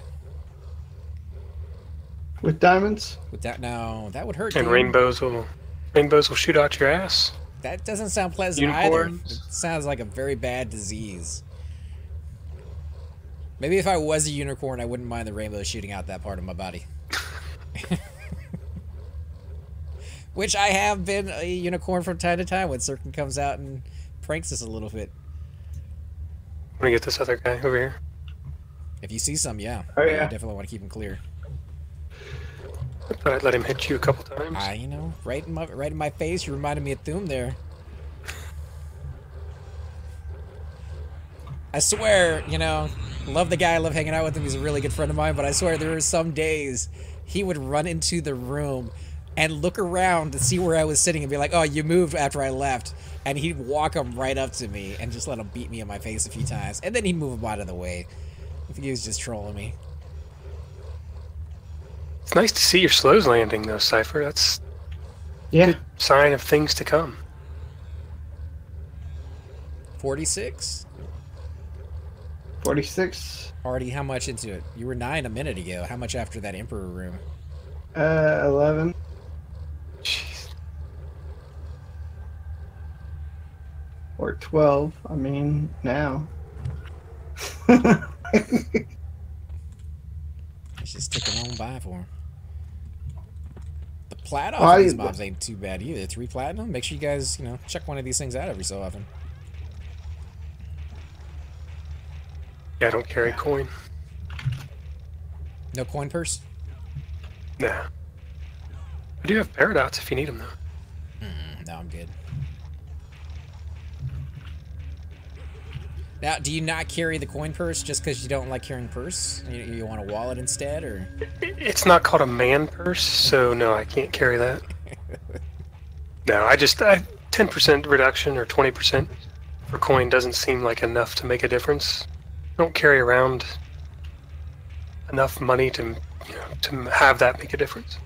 With diamonds? With that, no, that would hurt. And dude. rainbows will shoot out your ass. That doesn't sound pleasant Unicorns. either. It sounds like a very bad disease. Maybe if I was a unicorn, I wouldn't mind the rainbow shooting out that part of my body. Which I have been a unicorn from time to time when Cirkin comes out and pranks us a little bit. I'm gonna get this other guy over here. If you see some, yeah. Oh, yeah. I definitely want to keep him clear. I thought I'd let him hit you a couple times. You know, right in my face. You reminded me of Thum there. I swear, you know, love the guy, love hanging out with him. He's a really good friend of mine, but I swear there were some days he would run into the room and look around to see where I was sitting and be like, oh, you moved after I left. And he'd walk him right up to me and just let him beat me in my face a few times. And then he'd move him out of the way. I think he was just trolling me. It's nice to see your slows landing, though, Cypher. That's Yeah. a good sign of things to come. 46? 46. Already how much into it? You were 9 a minute ago. How much after that Emperor room? 11. Jeez. Or 12. I mean, now. It's just ticking on by for him. The plat off of these mobs ain't too bad either. 3 platinum. Make sure you guys, you know, check one of these things out every so often. Yeah, I don't carry coin. No coin purse? Nah. I do have paradox if you need them, though. No, I'm good. Now, do you not carry the coin purse just because you don't like carrying purse? You want a wallet instead, or? It's not called a man purse, so no, I can't carry that. No, I 10% reduction or 20% for coin doesn't seem like enough to make a difference. I don't carry around enough money to have that make a difference.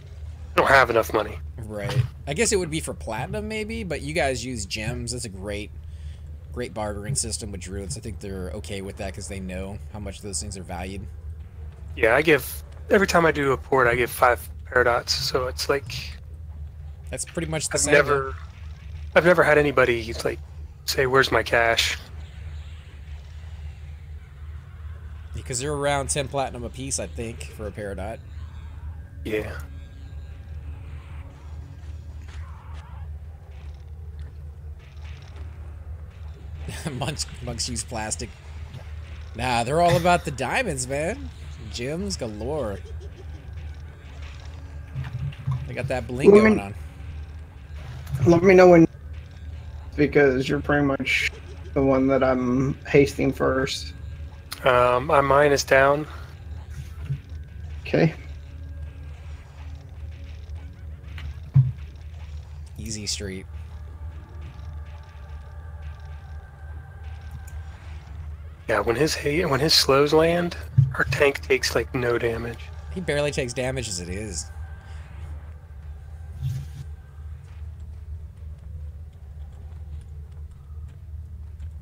I don't have enough money. Right. I guess it would be for platinum maybe, but you guys use gems. That's a great bartering system with druids. I think they're okay with that because they know how much those things are valued. Yeah, every time I do a port, I give 5 paradox, so it's like that's pretty much the same. I've never had anybody like say, "Where's my cash?" Because they're around 10 platinum a piece, I think, for a paradot. Yeah. Monks use plastic. Nah, they're all about the diamonds, man. Gems galore. They got that bling going on. Let me know when, because you're pretty much the one that I'm hasting first. My mine is down. Okay. Easy street. Yeah, when his slows land, our tank takes like no damage. He barely takes damage as it is.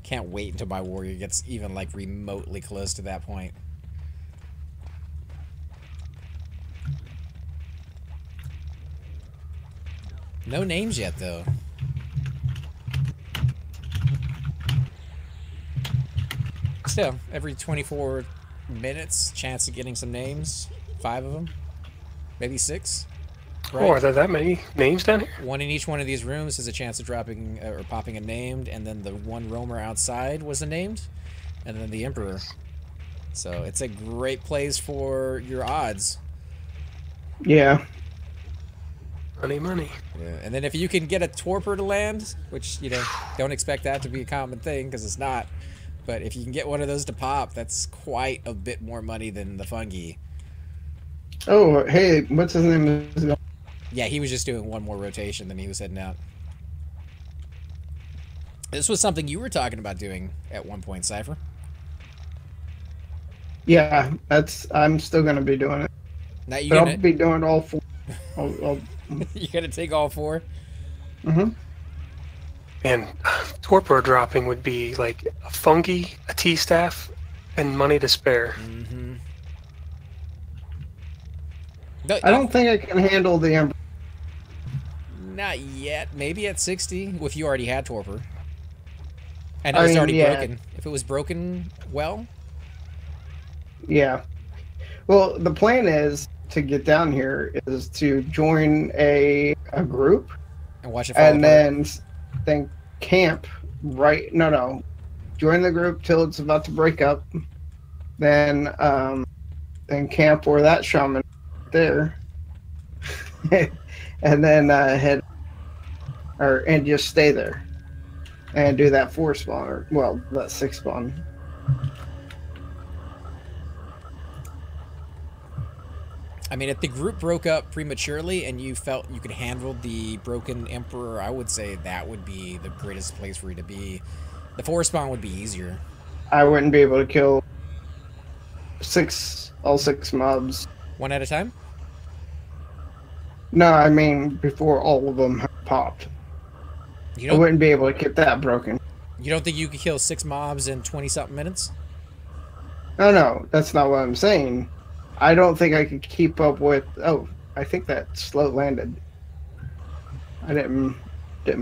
Can't wait until my warrior gets even like remotely close to that point. No names yet though. Still, every 24 minutes, chance of getting some names. 5 of them, maybe 6. Right? Oh, are there that many names down here? One in each one of these rooms has a chance of dropping or popping a named, and then the one roamer outside was a named, and then the Emperor. So it's a great place for your odds. Yeah. Money. Yeah. And then if you can get a torpor to land, which, you know, don't expect that to be a common thing because it's not, but if you can get one of those to pop, that's quite a bit more money than the fungi. Oh, hey, what's his name? Yeah, he was just doing one more rotation, then he was heading out. This was something you were talking about doing at one point, Cypher. Yeah, I'm still gonna be doing it. Now I'll be doing all 4. You're gonna take all 4? Mm-hmm. And torpor dropping would be like a fungi, a T-staff, and money to spare. Mm-hmm. I don't think I can handle the Emperor. Not yet. Maybe at 60, if you already had torpor. And it was already broken. If it was broken, well? Yeah. Well, the plan is to get down here is to join a group. And watch it fall apart. then camp right... No. Join the group till it's about to break up. Then camp where that shaman there. And then head... and just stay there. And do that 4 spawn, or, well, that 6 spawn. I mean, if the group broke up prematurely and you felt you could handle the broken Emperor, I would say that would be the greatest place for you to be. The 4 spawn would be easier. I wouldn't be able to kill all 6 mobs. One at a time? No, I mean before all of them have popped. I wouldn't be able to get that broken. You don't think you could kill 6 mobs in 20-something minutes? No, that's not what I'm saying. I don't think I could keep up with. Oh, I think that slow landed. I didn't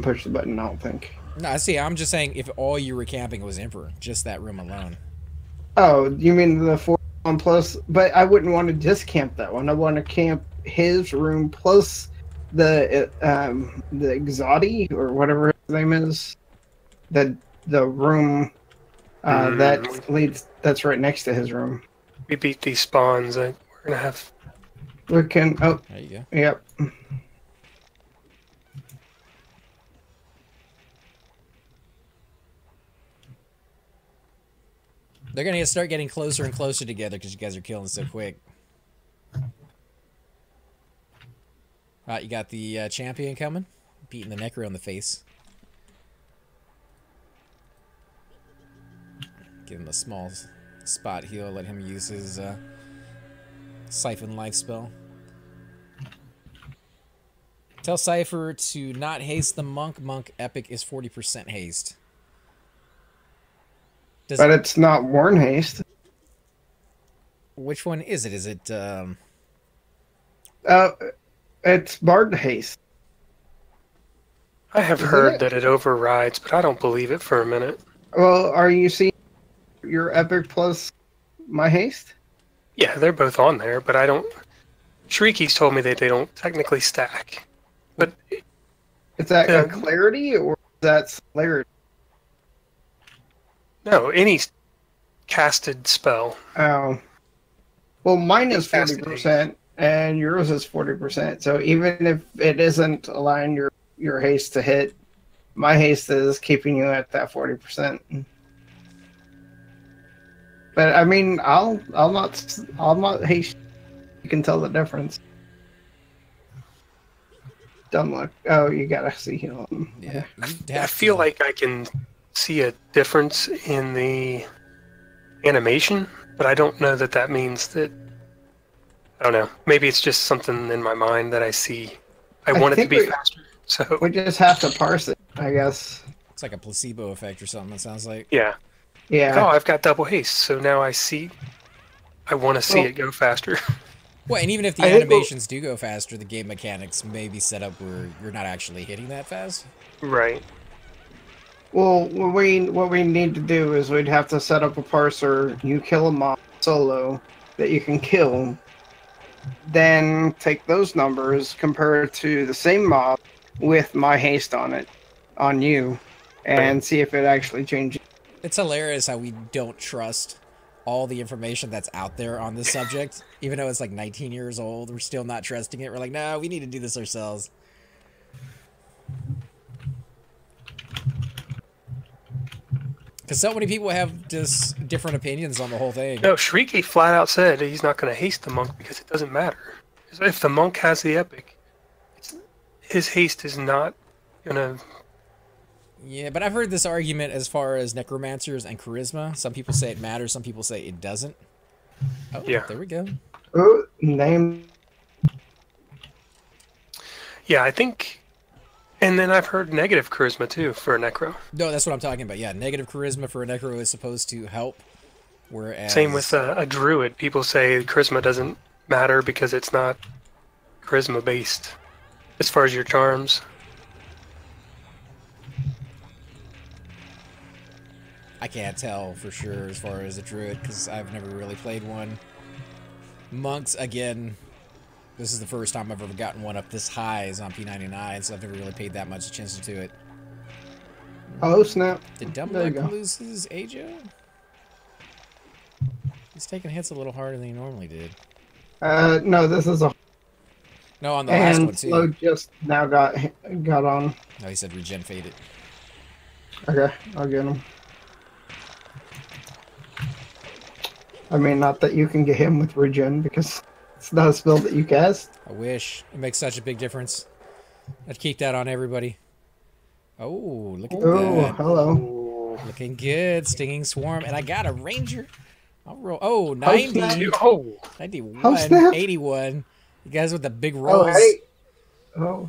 push the button. I don't think. No, see, I'm just saying if all you were camping was Emperor, just that room alone. Oh, you mean the 4-1 plus? But I wouldn't want to just camp that one. I want to camp his room plus the Exotti or whatever his name is. The room that leads. That's right next to his room. We beat these spawns. We're gonna have. We can. Oh, there you go. Yep. They're gonna start getting closer and closer together because you guys are killing so quick. You got the champion coming, beating the Necro in the face. Give him a small spot heal. Let him use his Siphon life spell. Tell Cypher to not haste the monk. Monk epic is 40% haste. But it's not Warn haste. Which one is it? Is it it's Bard haste. I have heard that it overrides, but I don't believe it for a minute. Well, are you seeing your epic plus my haste? Yeah, they're both on there, but I don't. Shrieky's told me that they don't technically stack. But is that a clarity or is that celerity? No, any casted spell. Oh. Well, mine is 40%, and yours is 40%. So even if it isn't allowing your haste to hit, my haste is keeping you at that 40%. But I mean, I'll not haste. You can tell the difference. Dumb luck. Oh, you gotta see him. Yeah. I feel like I can see a difference in the animation, but I don't know that that means that. I don't know. Maybe it's just something in my mind that I see. I want it to be faster. So we just have to parse it, I guess. It's like a placebo effect or something. It sounds like. Yeah. Yeah. Oh, I've got double haste, so now I see. I want to see it go faster. Well, and even if the animations do go faster, the game mechanics may be set up where you're not actually hitting that fast. Right. Well, what we need to do is we'd have to set up a parser. You kill a mob solo that you can kill, then take those numbers, compare it to the same mob with my haste on it, on you, and see if it actually changes. It's hilarious how we don't trust all the information that's out there on this subject. Even though it's like 19 years old, we're still not trusting it. We're like, no, we need to do this ourselves. Because so many people have just different opinions on the whole thing. No, Shrieky flat out said he's not going to haste the monk because it doesn't matter. If the monk has the epic, his haste is not going to... Yeah, but I've heard this argument as far as necromancers and charisma. Some people say it matters, some people say it doesn't. Oh, yeah. There we go. Oh, name. Yeah, I think... And then I've heard negative charisma, too, for a necro. No, that's what I'm talking about. Yeah, negative charisma for a necro is supposed to help, whereas... Same with a druid. People say charisma doesn't matter because it's not charisma-based as far as your charms. I can't tell for sure as far as a druid, because I've never really played one. Monks, again, this is the first time I've ever gotten one up this high as on P99, so I've never really paid that much attention to it. Oh, snap. Did Dumbledore lose his Ajo? He's taking hits a little harder than he normally did. No, this is a... No, on the last one, too. Slow just now got on. No, he said regen faded. Okay, I'll get him. I mean, not that you can get him with regen, because it's not a spell that you cast. I wish. It makes such a big difference. I'd keep that on everybody. Oh, look at that. Oh, hello. Looking good. Stinging Swarm. And I got a Ranger. I'll roll. Oh, 90. Oh, 91. 81. You guys with the big rolls. Oh,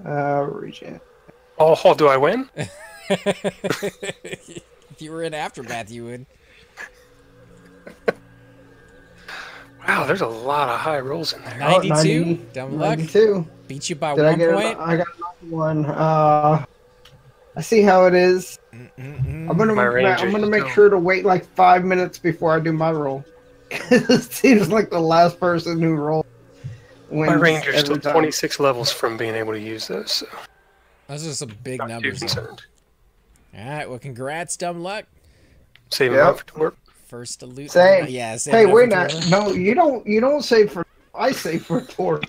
hey. Regen. Oh, do I win? If you were in Aftermath, you would. Wow, there's a lot of high rolls in there. 92? 90, Dumb luck. 92. Beat you by Did I 1 get point. I got another one. I see how it is. I'm gonna make sure to wait like 5 minutes before I do my roll. It seems like the last person who rolled wins. My ranger's still every time. 26 levels from being able to use those. So Those are some big not too numbers. concerned. All right, well, congrats, Dumb Luck. Save him Yep. up for torp. First to loot. Same. Yeah, save Hey, it up wait for now. Torah. No, you don't save for. I save for Tor.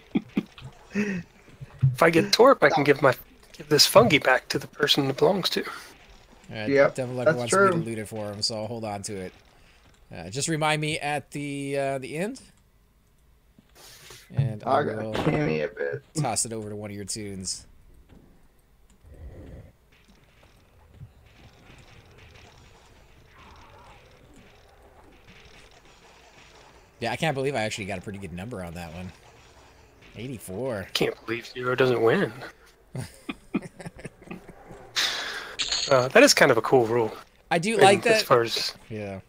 If I get torp, I can give this fungi back to the person it belongs to. All right, Yep, Dumb Luck that's wants true. me to loot it for him, so I'll hold on to it. Just remind me at the end, and I I got will a canny a bit. toss it over to one of your tunes. Yeah, I can't believe I actually got a pretty good number on that one. 84. Can't believe Zero doesn't win. That is kind of a cool rule. I do like As that. far as Yeah.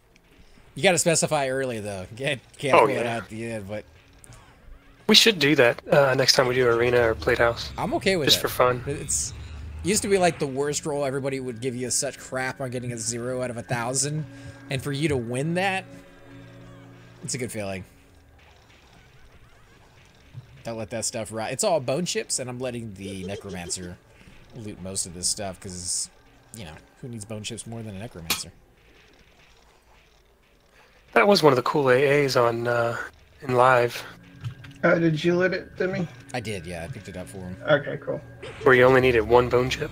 You got to specify early, though. Can't Oh, pull it yeah. out at the end, but we should do that next time we do arena or plate house, I'm okay with just it. for fun. It's used to be like the worst roll. Everybody would give you such crap on getting a 0 out of 1,000, and for you to win that, it's a good feeling. Don't let that stuff rot. It's all bone chips, and I'm letting the necromancer loot most of this stuff because, you know, who needs bone chips more than a necromancer? That was one of the cool AAs on in live, Did you let it to me? I did, yeah. I picked it up for him. Okay, cool. where you only needed 1 bone chip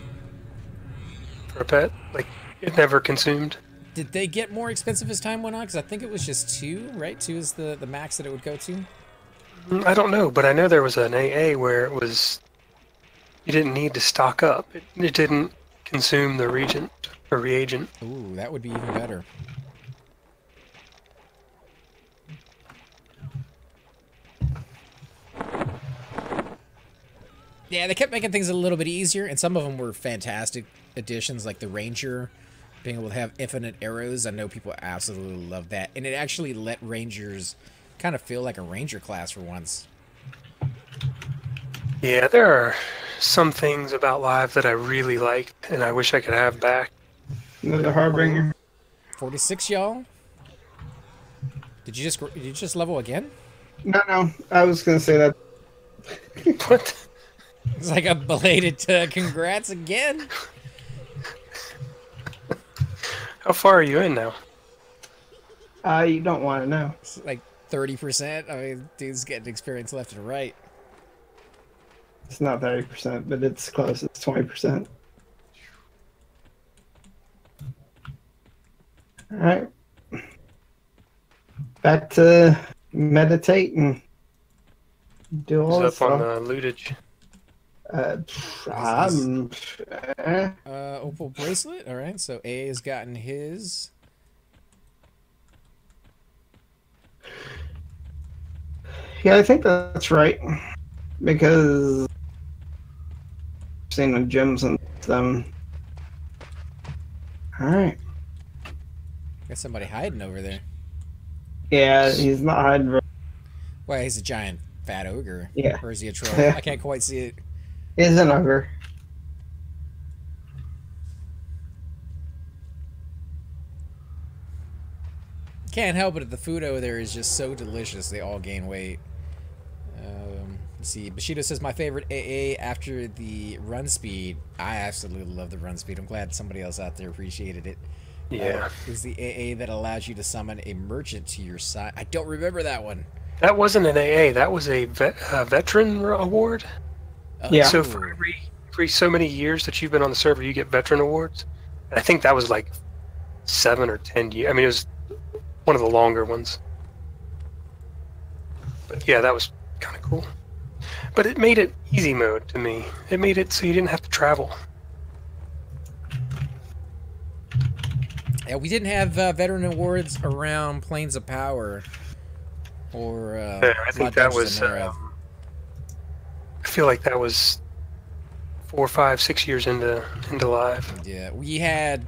for a pet. Like, it never consumed. Did they get more expensive as time went on? Because I think it was just 2, right? 2 is the max that it would go to. I don't know, but I know there was an AA where it was you didn't need to stock up. It didn't consume the reagent. Ooh, that would be even better. Yeah, they kept making things a little bit easier, and some of them were fantastic additions, like the Ranger, being able to have infinite arrows. I know people absolutely love that, and it actually let Rangers kind of feel like a Ranger class for once. Yeah, there are some things about live that I really liked, and I wish I could have back. Another Harbinger. 46, y'all. Did you just level again? No. I was gonna say that. What? It's like a belated congrats again. How far are you in now? You don't want to know. It's like 30%. I mean, dude's getting experience left and right. It's not 30%, but it's close. It's 20%. All right. Back to meditate and do all Who's this up on stuff. the lootage? Opal bracelet. All right, so A has gotten his. Yeah, I think that's right. Because I've seen the gyms and them. Alright. Got somebody hiding over there. Yeah, he's not hiding. Well, he's a giant fat ogre. Yeah. Or is he a troll? Yeah. I can't quite see it. He's an ogre. Can't help it. The food over there is just so delicious. They all gain weight. Let's see. Bushido says my favorite AA after the run speed. I absolutely love the run speed. I'm glad somebody else out there appreciated it. Yeah. Is the AA that allows you to summon a merchant to your side. I don't remember that one. That wasn't an AA. That was a veteran award. Yeah. So for every so many years that you've been on the server, you get veteran awards. And I think that was like 7 or 10 years. I mean, it was one of the longer ones. But yeah, that was kind of cool. But it made it easy mode to me. It made it so you didn't have to travel. Yeah, we didn't have veteran awards around Plains of Power. Or Yeah, I think Blood that Dungeons was. of Nereth. I feel like that was 4, 5, 6 years into live. Yeah, you had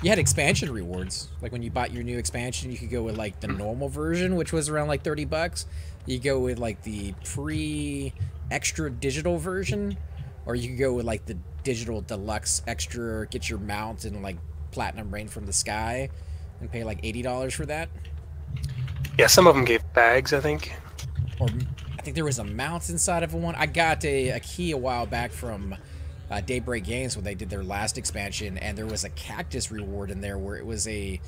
expansion rewards. Like when you bought your new expansion, you could go with like the normal version, which was around like $30. You go with like the extra digital version, or you could go with like the digital deluxe extra, get your mount and like platinum rain from the sky, and pay like $80 for that. Yeah, some of them gave bags, I think. Or I think there was a mount inside of one. I got a key a while back from Daybreak Games when they did their last expansion, and there was a cactus reward in there where it was a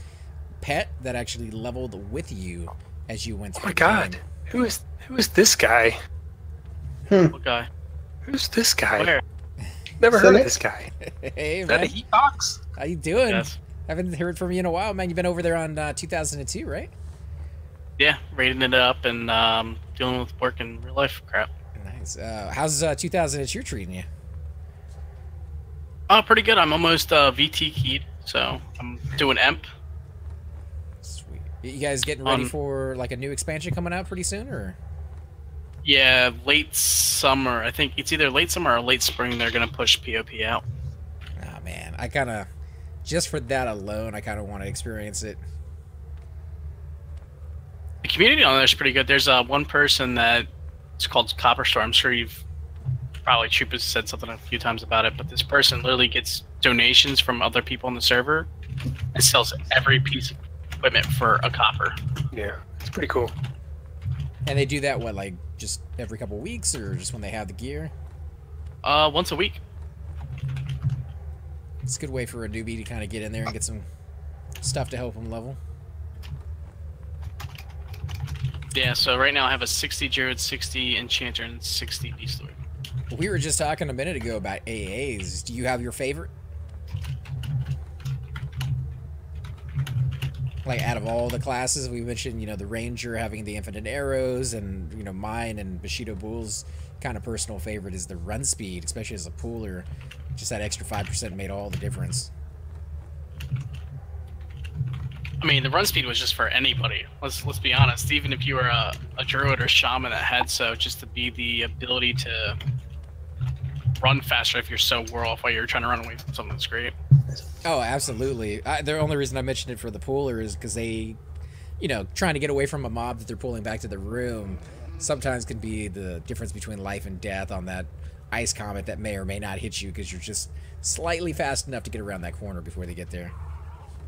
pet that actually leveled with you as you went through. Oh my god, who is this guy? What guy? Who's this guy? Where? Never heard of this guy. Hey Is that a man, heat box? how you doing? Yes. Haven't heard from you in a while, man. You've been over there on 2002, right? Yeah, rating it up and dealing with work and real life crap. Nice. How's 2002 treating you? Oh, pretty good. I'm almost VT keyed, so I'm doing EMP. Sweet. You guys getting ready for like a new expansion coming out pretty soon, or? Yeah, late summer. I think it's either late summer or late spring. They're gonna push POP out. Oh man, I kind of, just for that alone, I kind of want to experience it. The community on there is pretty good. There's one person that it's called Copper Store. I'm sure you've probably Troopers said something a few times about it, but this person literally gets donations from other people on the server and sells every piece of equipment for a copper. Yeah, it's pretty cool. And they do that, what, like just every couple weeks, or just when they have the gear? Once a week. It's a good way for a newbie to kind of get in there and get some stuff to help them level. Yeah, so right now I have a 60 Druid, 60 Enchanter, and 60 Beast Lord. We were just talking a minute ago about AAs. Do you have your favorite? Like, out of all the classes, we mentioned, you know, the Ranger having the infinite arrows, and, you know, mine and Bushido Bull's kind of personal favorite is the run speed, especially as a pooler. Just that extra 5% made all the difference. I mean, the run speed was just for anybody. Let's be honest. Even if you were a druid or shaman that had so, just to be the ability to run faster if you're so off while you're trying to run away from something that's great. Oh, absolutely. The only reason I mentioned it for the pooler is because they, you know, trying to get away from a mob that they're pulling back to the room sometimes can be the difference between life and death on that ice comet that may or may not hit you because you're just slightly fast enough to get around that corner before they get there.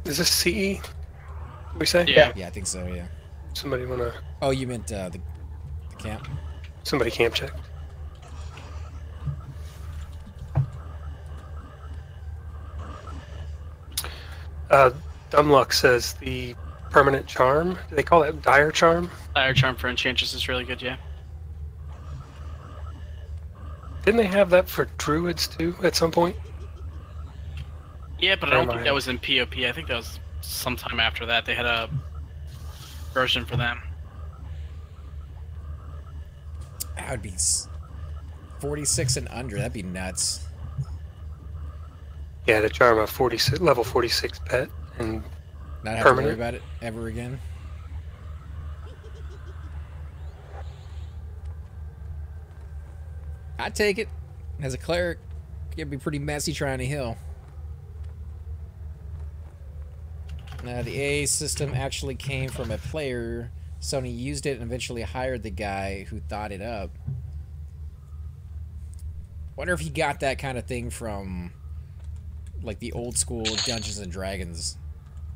Is this CE? We say? Yeah. Yeah, I think so, yeah. Somebody wanna? Oh, you meant the camp? Somebody camp check. Dumbluck says the permanent charm. Do they call that dire charm? Dire Charm for Enchantress is really good, yeah. Didn't they have that for druids too at some point? Yeah, but I don't think that was in POP. I think that was sometime after that. They had a version for them. That would be 46 and under. That'd be nuts. Yeah, to charm a 46 level 46 pet and Not have to permanent. worry about it ever again. I'd take it. As a cleric, it'd be pretty messy trying to heal. Now, the AA system actually came from a player. Sony used it and eventually hired the guy who thought it up. Wonder if he got that kind of thing from, like, the old school Dungeons and Dragons.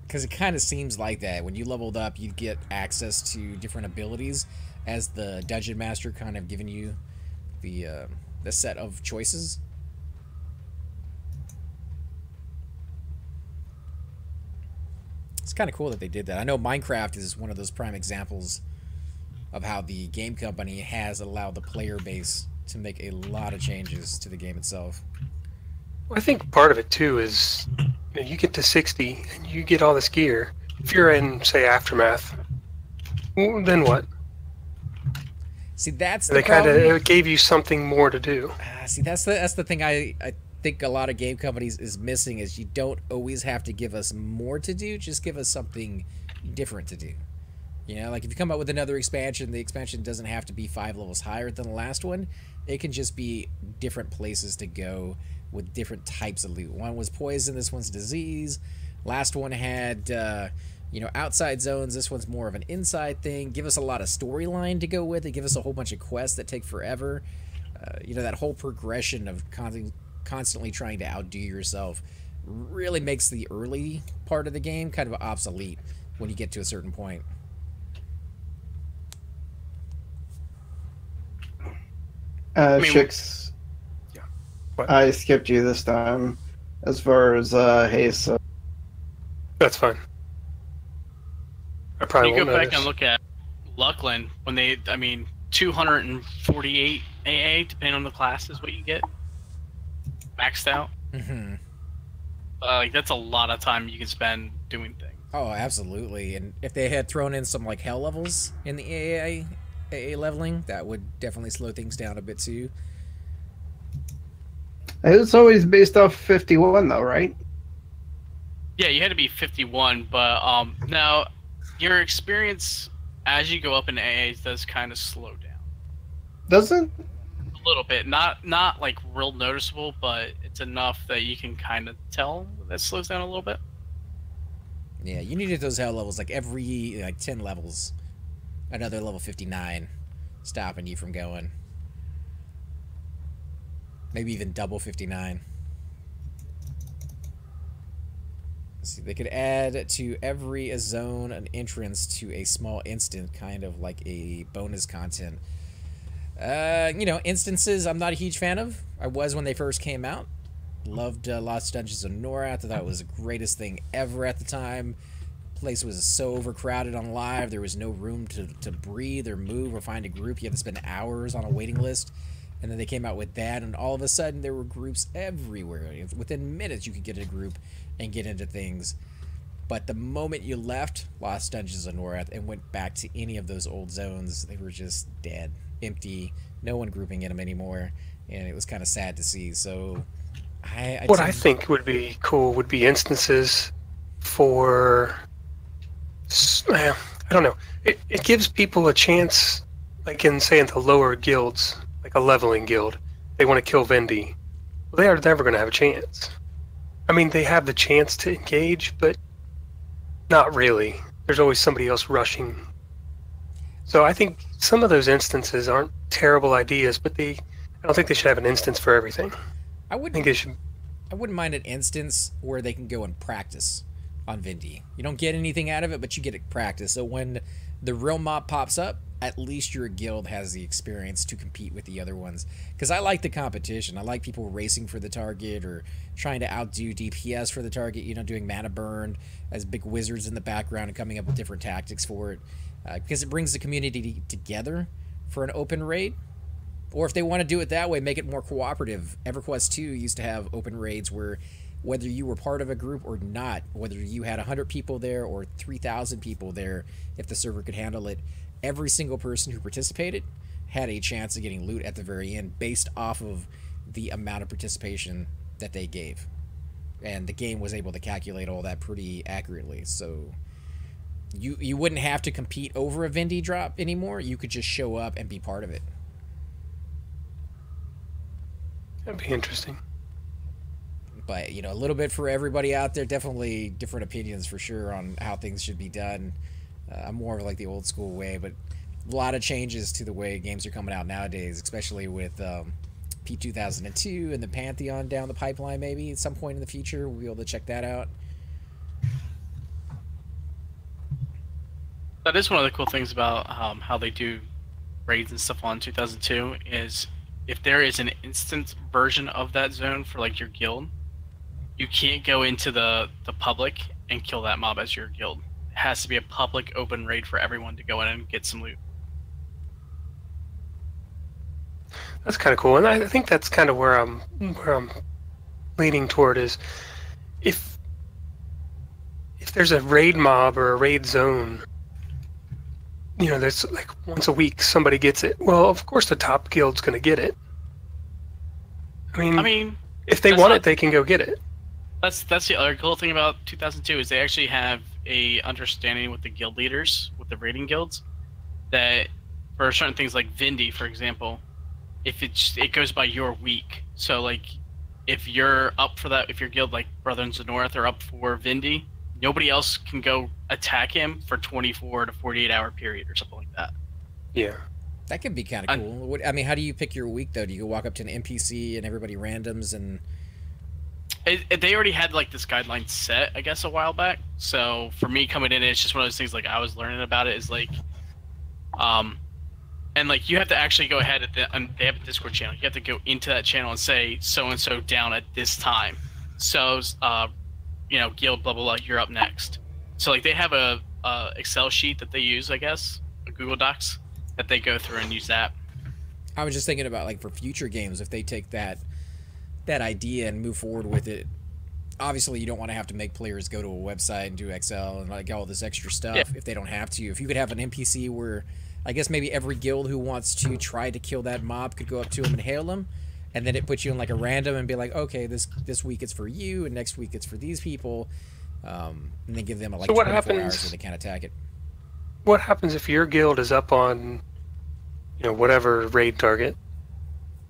Because it kind of seems like that. When you leveled up, you'd get access to different abilities as the Dungeon Master kind of giving you the set of choices. It's kind of cool that they did that. I know Minecraft is one of those prime examples of how the game company has allowed the player base to make a lot of changes to the game itself. Well, I think part of it too is you get to 60 and you get all this gear. If you're in, say, Aftermath, well, then what? See, that's the They kind problem. of gave you something more to do. See, that's the thing I think a lot of game companies is missing is you don't always have to give us more to do. Just give us something different to do. You know, like if you come up with another expansion, the expansion doesn't have to be 5 levels higher than the last one. It can just be different places to go with different types of loot. One was poison, this one's disease. Last one had, you know, outside zones. This one's more of an inside thing. Give us a lot of storyline to go with it. Give us a whole bunch of quests that take forever. You know, that whole progression of constantly trying to outdo yourself really makes the early part of the game kind of obsolete when you get to a certain point. Shix, Yeah. What? I skipped you this time as far as haste. So. That's fine. I probably You won't go back notice. and look at Luckland when they, 248 AA, depending on the class, is what you get maxed out. Mm-hmm. Like that's a lot of time you can spend doing things. Oh, absolutely. And if they had thrown in some like hell levels in the AA leveling, that would definitely slow things down a bit too. It was always based off 51, though, right? Yeah, you had to be 51, but now your experience as you go up in AAs does kind of slow down Doesn't? a little bit. Not like real noticeable, but it's enough that you can kind of tell that slows down a little bit. Yeah, you needed those hell levels like every 10 levels. Another level 59 stopping you from going. Maybe even double 59. Let's see, they could add to every zone an entrance to a small instant, kind of like a bonus content. You know, instances I'm not a huge fan of. I was when they first came out. Loved Lost Dungeons of Nora. I thought that was the greatest thing ever at the time. Place was so overcrowded on live. There was no room to breathe or move or find a group. You had to spend hours on a waiting list. And then they came out with that, and all of a sudden there were groups everywhere. Within minutes you could get a group and get into things. But the moment you left Lost Dungeons of Norath and went back to any of those old zones, they were just dead, empty, no one grouping in them anymore, and it was kind of sad to see. So I think would be cool would be instances for, I don't know, it gives people a chance, like in, say, in the lower guilds, like a leveling guild, they want to kill Vendi. Well, they are never going to have a chance. I mean, they have the chance to engage, but not really. There's always somebody else rushing. So I think some of those instances aren't terrible ideas, but I don't think they should have an instance for everything. I I think they should. wouldn't mind an instance where they can go and practice on Vindy. You don't get anything out of it, but you get to practice. So when the real mob pops up, at least your guild has the experience to compete with the other ones. Because I like the competition. I like people racing for the target or trying to outdo DPS for the target, you know, doing mana burn as big wizards in the background and coming up with different tactics for it. Because it brings the community together for an open raid. Or if they want to do it that way, make it more cooperative. EverQuest 2 used to have open raids where whether you were part of a group or not, whether you had 100 people there or 3,000 people there, if the server could handle it, every single person who participated had a chance of getting loot at the very end based off of the amount of participation that they gave. And the game was able to calculate all that pretty accurately. So you wouldn't have to compete over a Vindy drop anymore. You could just show up and be part of it. That'd be interesting. But, you know, a little bit for everybody out there. Definitely different opinions for sure on how things should be done. I'm more of like the old school way, but a lot of changes to the way games are coming out nowadays, especially with P2002 and the Pantheon down the pipeline. Maybe at some point in the future we'll be able to check that out. That is one of the cool things about how they do raids and stuff on 2002 is if there is an instant version of that zone for like your guild, you can't go into the public and kill that mob as your guild. It has to be a public open raid for everyone to go in and get some loot. That's kind of cool, and I think that's kind of where I'm leaning toward is if there's a raid mob or a raid zone, you know, there's like once a week somebody gets it. Well, of course the top guild's going to get it. I mean, if they want it, they can go get it. That's the other cool thing about 2002 is they actually have a understanding with the guild leaders, with with the raiding guilds, that for certain things like Vindy, for example, if it goes by your week. So like, if you're up for that, if your guild like Brothers of the North are up for Vindy, nobody else can go attack him for 24 to 48 hour period or something like that. Yeah. That could be kind of cool. I mean, how do you pick your week though? Do you walk up to an NPC and everybody randoms and? They already had like this guideline set, I guess, a while back. So for me coming in, it's just one of those things. Like I was learning about it is like, and like you have to actually go ahead and they have a Discord channel. You have to go into that channel and say so and so down at this time. So, you know, guild blah blah blah. You're up next. So like they have a Excel sheet that they use, I guess, a Google Docs that they go through and use that. I was just thinking about like for future games, if they take that idea and move forward with it. Obviously, you don't want to have to make players go to a website and do Excel and like all this extra stuff if they don't have to. If you could have an NPC where, I guess maybe every guild who wants to try to kill that mob could go up to him and hail him, and then it puts you in like a random and be like, okay, this week it's for you, and next week it's for these people, and then give them like 24 hours where they can't attack it. What happens if your guild is up on, you know, whatever raid target,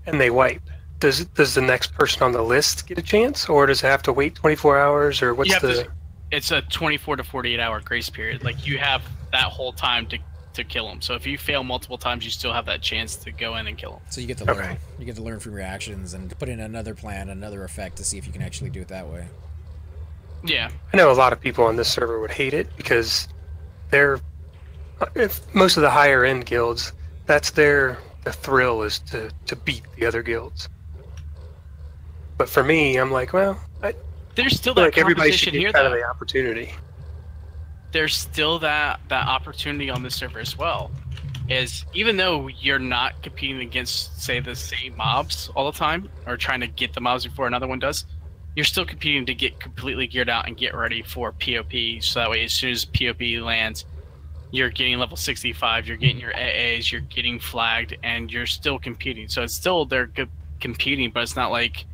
and they wipe? Does the next person on the list get a chance, or does it have to wait 24 hours, or what's the? It's a 24 to 48 hour grace period. Like you have that whole time to kill them. So if you fail multiple times, you still have that chance to go in and kill them. So you get to learn. You get to learn from your actions and put in another plan, another effect to see if you can actually do it that way. Yeah, I know a lot of people on this server would hate it because if most of the higher end guilds, that's the thrill is to beat the other guilds. But for me, I'm like, well, there's still that everybody should competition get here, kind of though. the opportunity. There's still that opportunity on this server as well. Is even though you're not competing against, say, the same mobs all the time, or trying to get the mobs before another one does, you're still competing to get completely geared out and get ready for POP. So that way, as soon as POP lands, you're getting level 65, you're getting your AAs, you're getting flagged, and you're still competing. So it's still they're competing, but it's not like,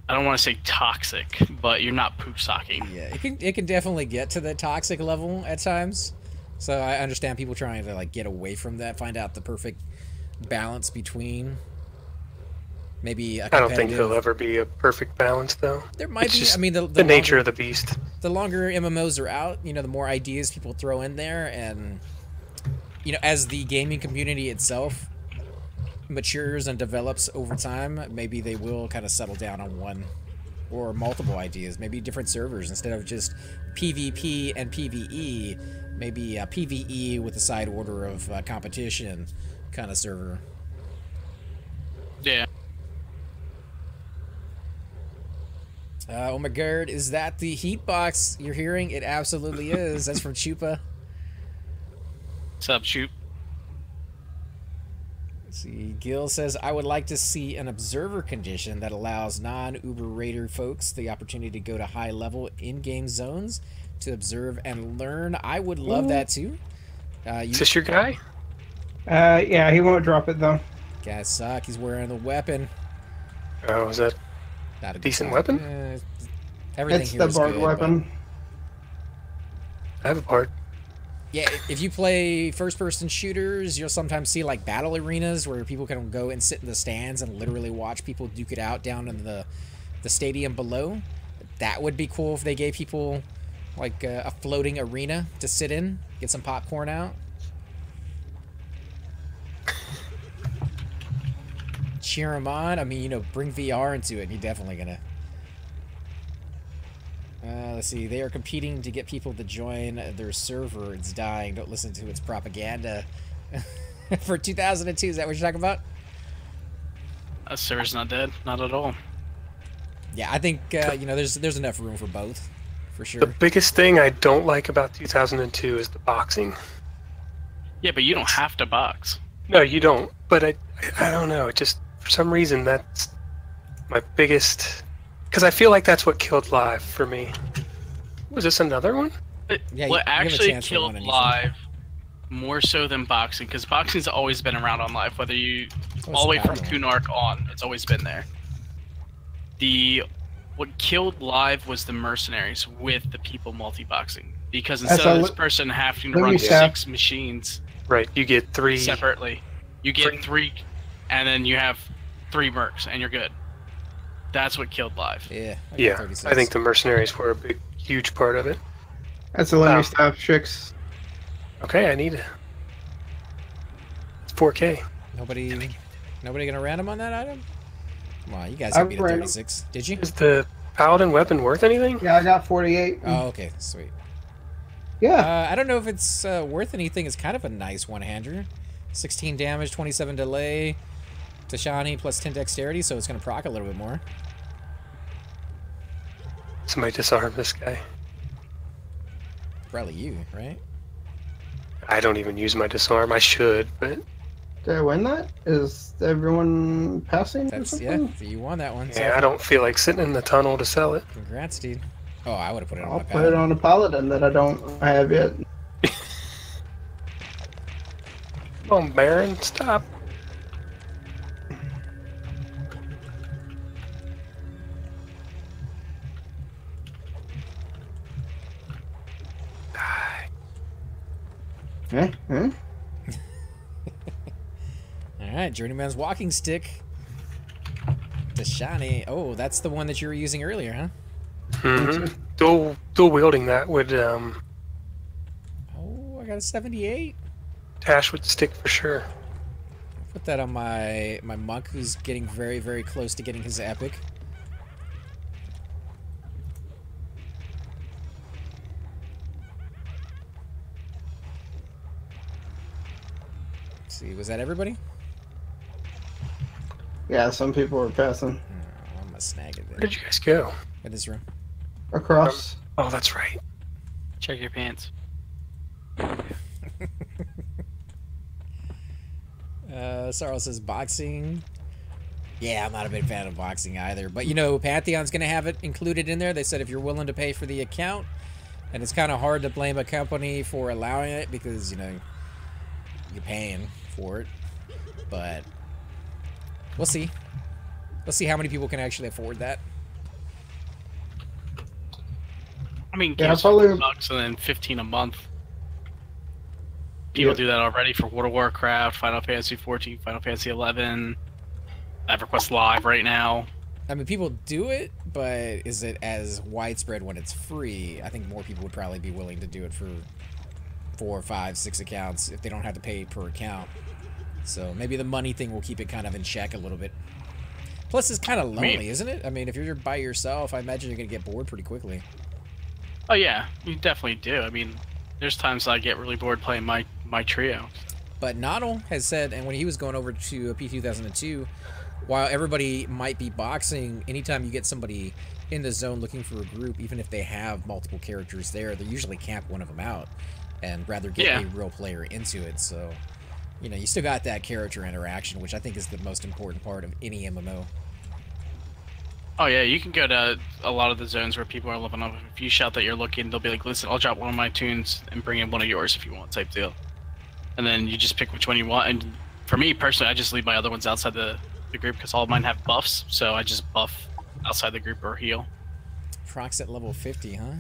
I don't want to say toxic, but you're not poop socking. Yeah, it can definitely get to the toxic level at times. So I understand people trying to like get away from that, find out the perfect balance between maybe a competitive... I don't think there'll ever be a perfect balance, though. There might it's be. Just I mean, the nature of the beast. The longer MMOs are out, you know, the more ideas people throw in there, and you know, as the gaming community itself matures and develops over time, maybe they will kind of settle down on one or multiple ideas, maybe different servers instead of just PvP and PvE, maybe a PvE with a side order of competition kind of server. Yeah. Oh my god, is that the heat box you're hearing? It absolutely is. That's from Chupa. What's up, Shoot? Let's see, Gil says, I would like to see an observer condition that allows non-Uber Raider folks the opportunity to go to high-level in-game zones to observe and learn. I would love that too. Is this your guy? Yeah, he won't drop it though. Guys suck. He's wearing the weapon. Oh, is that Not a decent weapon? Everything It's here the is bard good, weapon. I have a part. Yeah, if you play first-person shooters, you'll sometimes see like battle arenas where people can go and sit in the stands and literally watch people duke it out down in the stadium below. That would be cool if they gave people like a floating arena to sit in, get some popcorn out. Cheer him on. I mean, you know, bring VR into it, and you're definitely gonna. Let's see. They are competing to get people to join their server. It's dying. Don't listen to its propaganda. For 2002, is that what you're talking about? That server's not dead. Not at all. Yeah, I think you know, there's enough room for both, for sure. The biggest thing I don't like about 2002 is the boxing. Yeah, but you don't have to box. No, you don't. But I don't know. It just, for some reason, that's my biggest... Because I feel like that's what killed Live for me. Was this another one? Yeah, what you have a actually chance for killed one in each Live more so than boxing, because boxing's always been around on Live, whether you Oh, all the way from it's a battle. Kunark on, it's always been there. What killed Live was the mercenaries with the people multi-boxing. Because That's instead of a this person having to let run me stop. 6 machines Right, you get 3 separately, you get 3, and then you have 3 mercs, and you're good. That's what killed Live. Yeah. I got Yeah, 36. I think the mercenaries were a big, huge part of it. That's a let me stop, Tricks. Okay, I need it. It's 4K. Nobody gonna random on that item? Come on, you guys got me to ran- 36. Did you? Is the paladin weapon worth anything? Yeah, I got 48. Oh, okay, sweet. Yeah. I don't know if it's worth anything. It's kind of a nice one-hander. 16 damage, 27 delay. Tashani plus 10 dexterity, so it's gonna proc a little bit more. Somebody disarm this guy. Probably you, right? I don't even use my disarm. I should, but Did I win that? Is everyone passing or That's something? yeah. You won that one. yeah, I don't feel like sitting in the tunnel to sell it. Congrats, dude. Oh, I would have put it on I'll my put it pad. on a paladin that I don't have yet. Come on, Baron, stop. Die. Huh? All right, Journeyman's walking stick. The shiny. Oh, that's the one that you were using earlier, huh? Mm-hmm. Dual wielding that would Oh, I got a 78. dash would stick for sure. Put that on my monk, who's getting very, very close to getting his epic. Let's see, was that everybody? Yeah, some people are passing Oh, I'm gonna snag it Where then. did you guys go? In this room. across. Oh, that's right. Check your pants. Sarl says boxing. Yeah, I'm not a big fan of boxing either. But you know, Pantheon's gonna have it included in there. They said if you're willing to pay for the account, and it's kind of hard to blame a company for allowing it because you know you're paying for it. But we'll see. Let's see how many people can actually afford that. I mean, Yeah, games probably- for $10 and then 15 a month. People Yeah. do that already for World of Warcraft, Final Fantasy 14, Final Fantasy 11, EverQuest Live right now. I mean, people do it, but is it as widespread when it's free? I think more people would probably be willing to do it for 4, 5, 6 accounts if they don't have to pay per account. So maybe the money thing will keep it kind of in check a little bit. Plus, it's kind of lonely, isn't it? I mean, if you're by yourself, I imagine you're going to get bored pretty quickly. Oh yeah, you definitely do. I mean, there's times I get really bored playing my trio. But Noddle has said, and when he was going over to P2002, while everybody might be boxing, anytime you get somebody in the zone looking for a group, even if they have multiple characters there, they usually camp one of them out and rather get a real player into it. So, you know, you still got that character interaction, which I think is the most important part of any MMO. Oh yeah, you can go to a lot of the zones where people are living up. If you shout that you're looking, they'll be like, "Listen, I'll drop one of my tunes and bring in one of yours if you want," type deal. And then you just pick which one you want. And for me personally, I just leave my other ones outside the group because all of mine have buffs, so I just buff outside the group or heal. Procs at level 50, huh?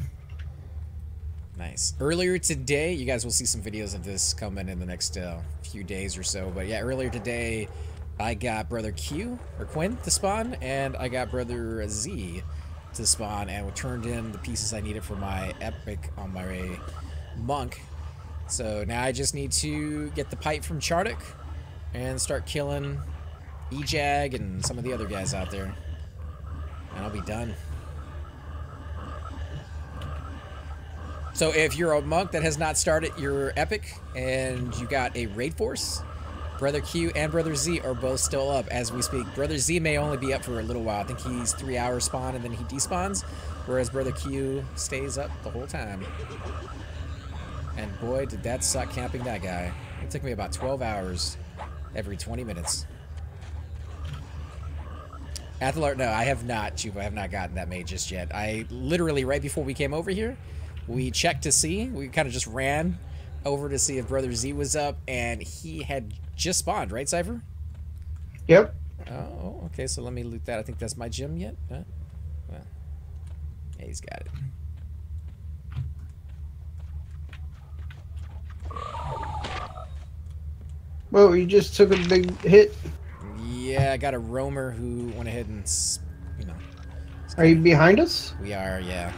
Nice. Earlier today, you guys will see some videos of this coming in the next few days or so. But yeah, earlier today, I got Brother Q, or Quinn, to spawn, and I got Brother Z to spawn, and we turned in the pieces I needed for my epic on my monk. So now I just need to get the pipe from Chardic and start killing Ejag and some of the other guys out there. And I'll be done. So if you're a monk that has not started your epic and you got a raid force, Brother Q and Brother Z are both still up as we speak. Brother Z may only be up for a little while. I think he's 3 hours spawn and then he despawns, whereas Brother Q stays up the whole time. And boy, did that suck camping that guy. It took me about 12 hours every 20 minutes. Athalar, no, I have not, Chupa. I have not gotten that mage just yet. I literally, right before we came over here, we checked to see. We kind of just ran over to see if Brother Z was up, and he had just spawned, right, Cypher? Yep. Oh, okay, so let me loot that. I think that's my gem yet. Well, yeah, he's got it. Whoa, you just took a big hit. Yeah, I got a roamer who went ahead and, you know. Are you behind us? We are, yeah.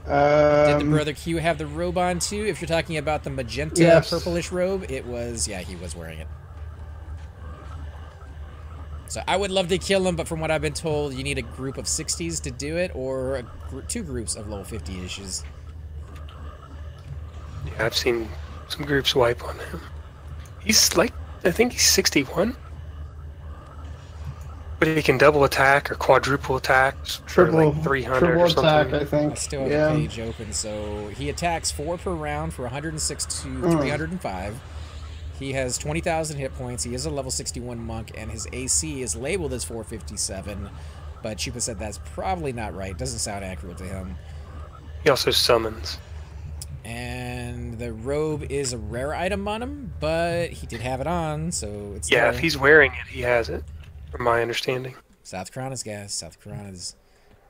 Did the brother Q have the robe on too? If you're talking about the magenta Yes. purplish robe, it was, yeah, he was wearing it. So I would love to kill him, but from what I've been told, you need a group of 60s to do it, or two groups of level 50 issues. Yeah, I've seen some groups wipe on him. He's like, I think he's 61. But he can double attack or quadruple attack for like 300 triple or something. attack, I think. I still have the page open, so he attacks 4 per round for 106 to 305. He has 20,000 hit points. He is a level 61 monk, and his AC is labeled as 457. But Chupa said that's probably not right. Doesn't sound accurate to him. He also summons. And the robe is a rare item on him, but he did have it on, so it's Yeah, there. if he's wearing it, he has it, from my understanding. South Coronas, guys. South Coronas.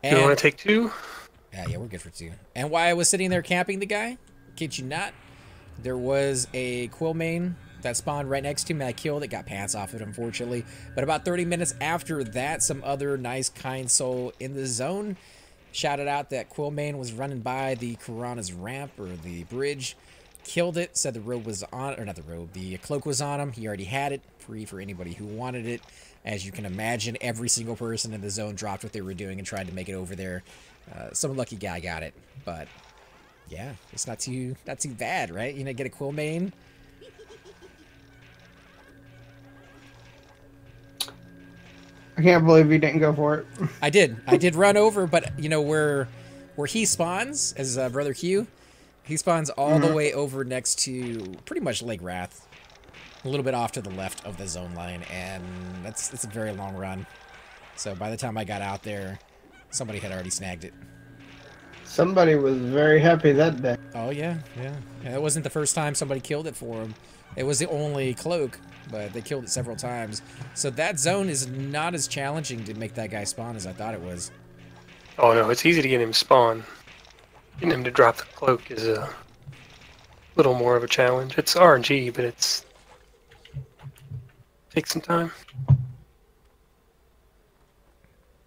Do you want to take 2? Yeah, we're good for 2. And while I was sitting there camping the guy, kid you not, there was a Quillmane that spawned right next to me. I killed it, got pants off it, unfortunately. But about 30 minutes after that, some other nice, kind soul in the zone shouted out that Quillmane was running by the Corana's ramp or the bridge, killed it, said the robe was on, or not the robe, the cloak was on him. He already had it, free for anybody who wanted it. As you can imagine, every single person in the zone dropped what they were doing and tried to make it over there. Some lucky guy got it, but yeah, it's not too bad, right? You know, get a Quillmane. I can't believe you didn't go for it. I did run over, but you know where he spawns as Brother Q, he spawns all the way over next to pretty much Lake Wrath, a little bit off to the left of the zone line, and it's a very long run. So by the time I got out there, somebody had already snagged it. Somebody was very happy that day. Oh yeah. It wasn't the first time somebody killed it for him. It was the only cloak, but they killed it several times. So that zone is not as challenging to make that guy spawn as I thought it was. Oh no, it's easy to get him spawn. Getting him to drop the cloak is a little more of a challenge. It's RNG, but takes some time.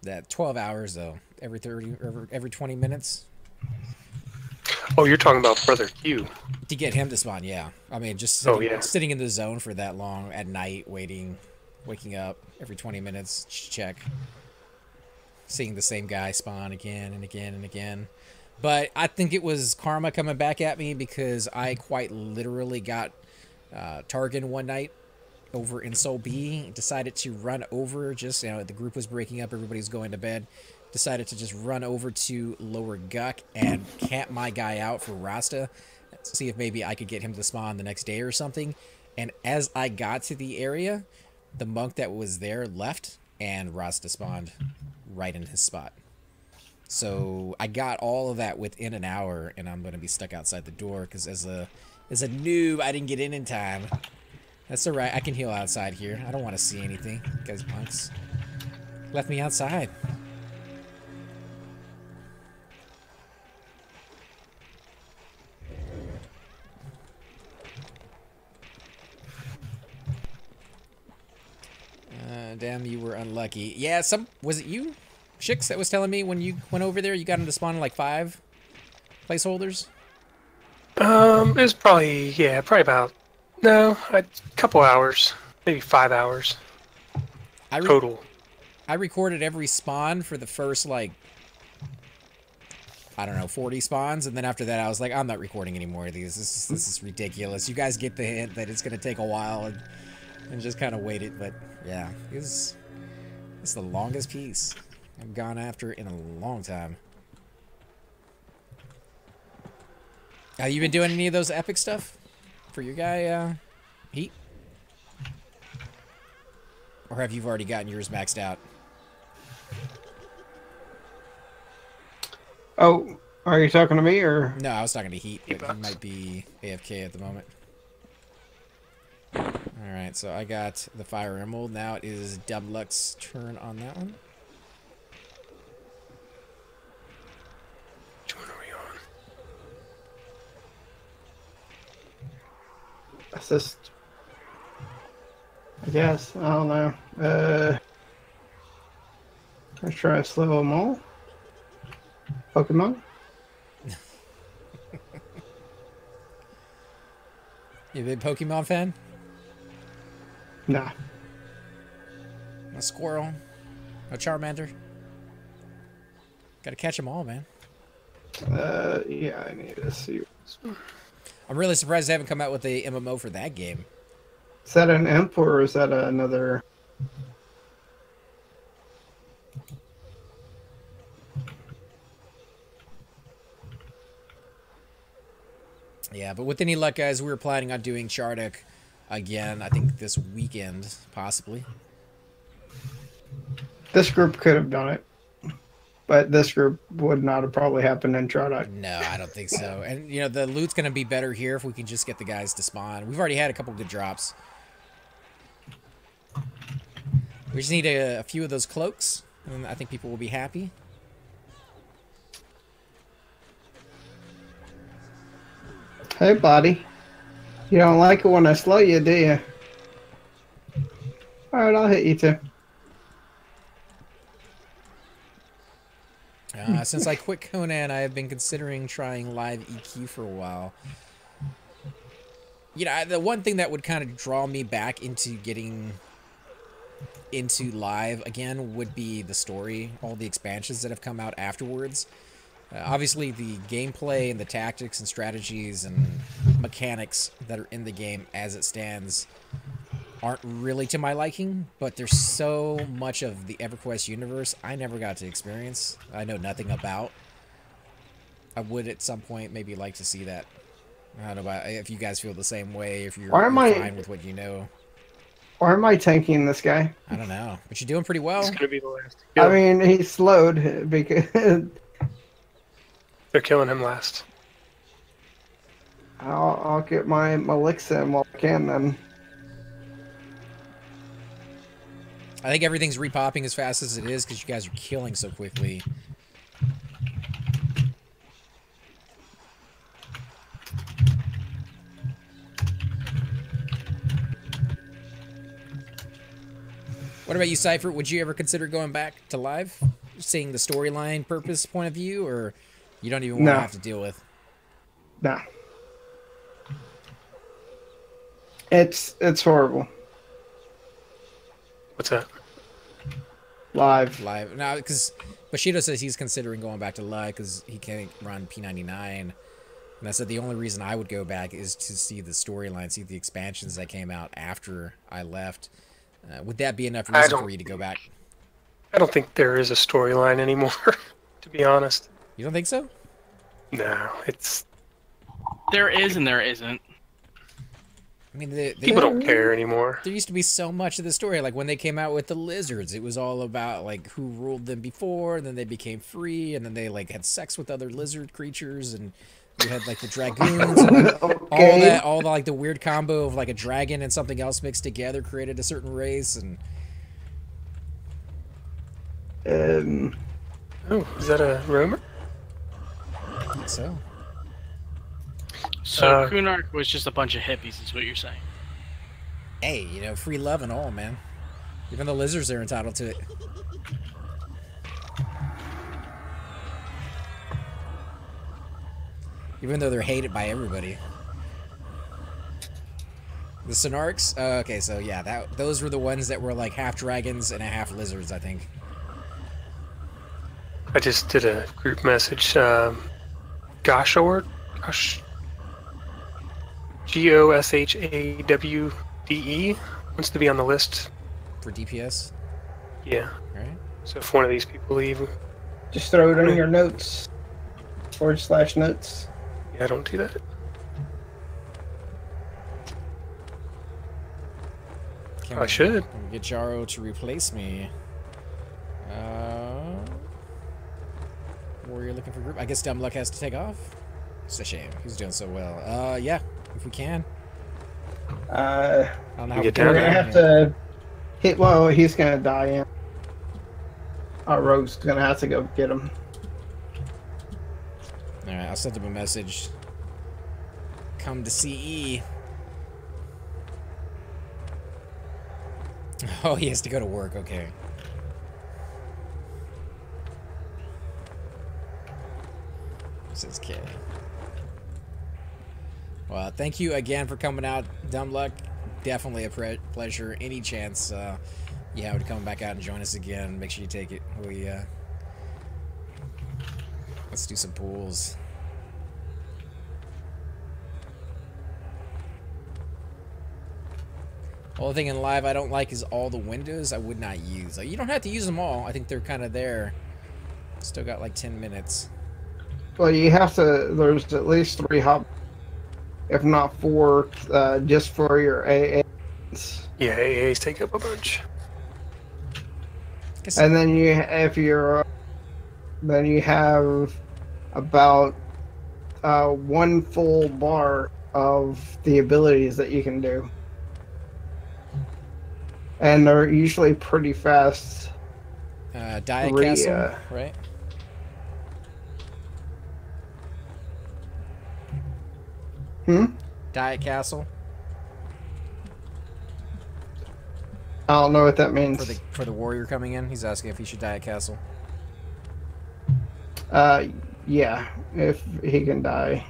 That 12 hours though, every 20 minutes. Oh, you're talking about Brother Q. To get him to spawn, yeah. I mean, just sitting in the zone for that long at night, waking up every 20 minutes, check. Seeing the same guy spawn again and again and again. But I think it was karma coming back at me because I quite literally got Targan one night over in Soul B. Decided to run over, just, you know, the group was breaking up, everybody's going to bed. Decided to just run over to Lower Guck and camp my guy out for Rasta. See if maybe I could get him to spawn the next day or something. And as I got to the area, the monk that was there left, and Rasta spawned right in his spot. So I got all of that within an hour, and I'm going to be stuck outside the door because as a noob, I didn't get in time. That's all right. I can heal outside here. I don't want to see anything. You guys punks left me outside. Damn, you were unlucky. Yeah, was it you, Shix, that was telling me when you went over there you got him to spawn like 5 placeholders? It was probably about a couple hours, maybe 5 hours total. I recorded every spawn for the first, like, I don't know, 40 spawns, and then after that I was like, I'm not recording any more of these. This is ridiculous. You guys get the hint that it's gonna take a while, and just kind of waited. But yeah, it's the longest piece I've gone after in a long time. Have you been doing any of those epic stuff for your guy, Heat? Or have you already gotten yours maxed out? Oh, are you talking to me or? No, I was talking to Heat, but he might be AFK at the moment. Alright, so I got the Fire Emerald. Now it is Dubluck's turn on that one. Which one are we on? assist. I guess. I don't know. Let's try to slow them all. Pokemon? You a big Pokemon fan? Nah. A Squirrel? A Charmander? Gotta catch them all, man. Yeah, I need to see. I'm really surprised they haven't come out with a MMO for that game. Is that an imp or is that another? Yeah, but with any luck, guys, we were planning on doing Chardok again, I think this weekend, possibly. This group could have done it, but this group would not have probably happened in Chardok. No, I don't think so. And, you know, the loot's going to be better here if we can just get the guys to spawn. We've already had a couple good drops. We just need a few of those cloaks, and I think people will be happy. Hey, buddy. You don't like it when I slow you, do you? Alright, I'll hit you too. Since I quit Conan, I have been considering trying live EQ for a while. You know, the one thing that would kind of draw me back into getting into live again would be the story, all the expansions that have come out afterwards. Obviously, the gameplay and the tactics and strategies and mechanics that are in the game as it stands aren't really to my liking, but there's so much of the Everquest universe I never got to experience. I know nothing about. I would at some point maybe like to see that. I don't know about if you guys feel the same way, if you're fine with what you know. Why am I tanking this guy? I don't know, but you're doing pretty well. It's gonna be the last. I mean, he's slowed because They're killing him last. I'll get my licks in while I can then. I think everything's repopping as fast as it is because you guys are killing so quickly. What about you, Cypher? Would you ever consider going back to live? Seeing the storyline purpose point of view, or you don't even want to have to deal with? Nah. It's horrible. What's that? Live. Live. Now, because Bushido says he's considering going back to live because he can't run P99. And I said the only reason I would go back is to see the storyline, see the expansions that came out after I left. Would that be enough reason for you to go back? I don't think there is a storyline anymore, to be honest. You don't think so? No, it's... There is and there isn't. I mean, people don't care anymore. There used to be so much of the story. Like when they came out with the lizards, it was all about like who ruled them before, and then they became free, and then they like had sex with other lizard creatures, and you had like the dragoons, and Okay. all the like the weird combo of like a dragon and something else mixed together created a certain race, and Oh, is that a rumor? I think so. So Kunark was just a bunch of hippies, is what you're saying. Hey, you know, free love and all, man. Even the lizards are entitled to it. Even though they're hated by everybody. The Sonarchs? Okay, so yeah, those were the ones that were like half dragons and a half lizards, I think. I just did a group message. Goshaward? Goshawde wants to be on the list. For DPS? Yeah. Alright. So if one of these people leave... Just throw it in your notes. /notes. Yeah, don't do that. I should. Get Jaro to replace me. Warrior looking for group. I guess Dumb Luck has to take off. It's a shame. He's doing so well. Yeah, if we can. I don't know how Get we're down We're gonna there. have to hit. Well, he's gonna die. Yeah. Our rogue's gonna have to go get him. Alright, I'll send him a message. Come to CE. Oh, he has to go to work. Okay. Says K. Well, thank you again for coming out, Dumb Luck. Definitely a pleasure. Any chance you have to come back out and join us again, make sure you take it. Let's do some pools. Only thing in live I don't like is all the windows I would not use. Like, you don't have to use them all. I think they're kind of there. Still got like 10 minutes. Well, you have to. There's at least 3 hub, if not 4, just for your AAs. Yeah, AAs take up a bunch. And then then you have about 1 full bar of the abilities that you can do. And they're usually pretty fast. Diet Castle, right? Diet Castle. I don't know what that means. For the warrior coming in, he's asking if he should Diet Castle. Yeah, if he can die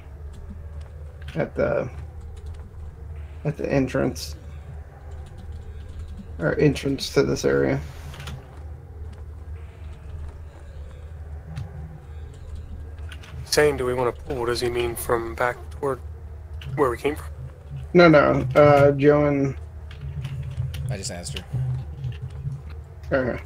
at the entrance or entrance to this area. Saying, do we want to pull? Does he mean from back toward where we came from? No. Joe and... I just asked her. Okay.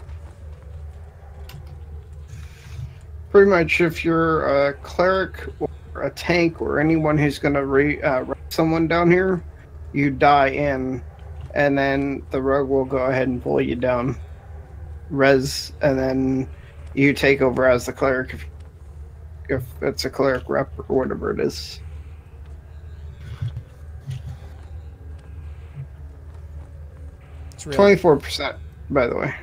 Pretty much, if you're a cleric or a tank or anyone who's going to run someone down here, you die in, and then the rogue will go ahead and pull you down. Res, and then you take over as the cleric if it's a cleric rep or whatever it is. It's 24%, by the way.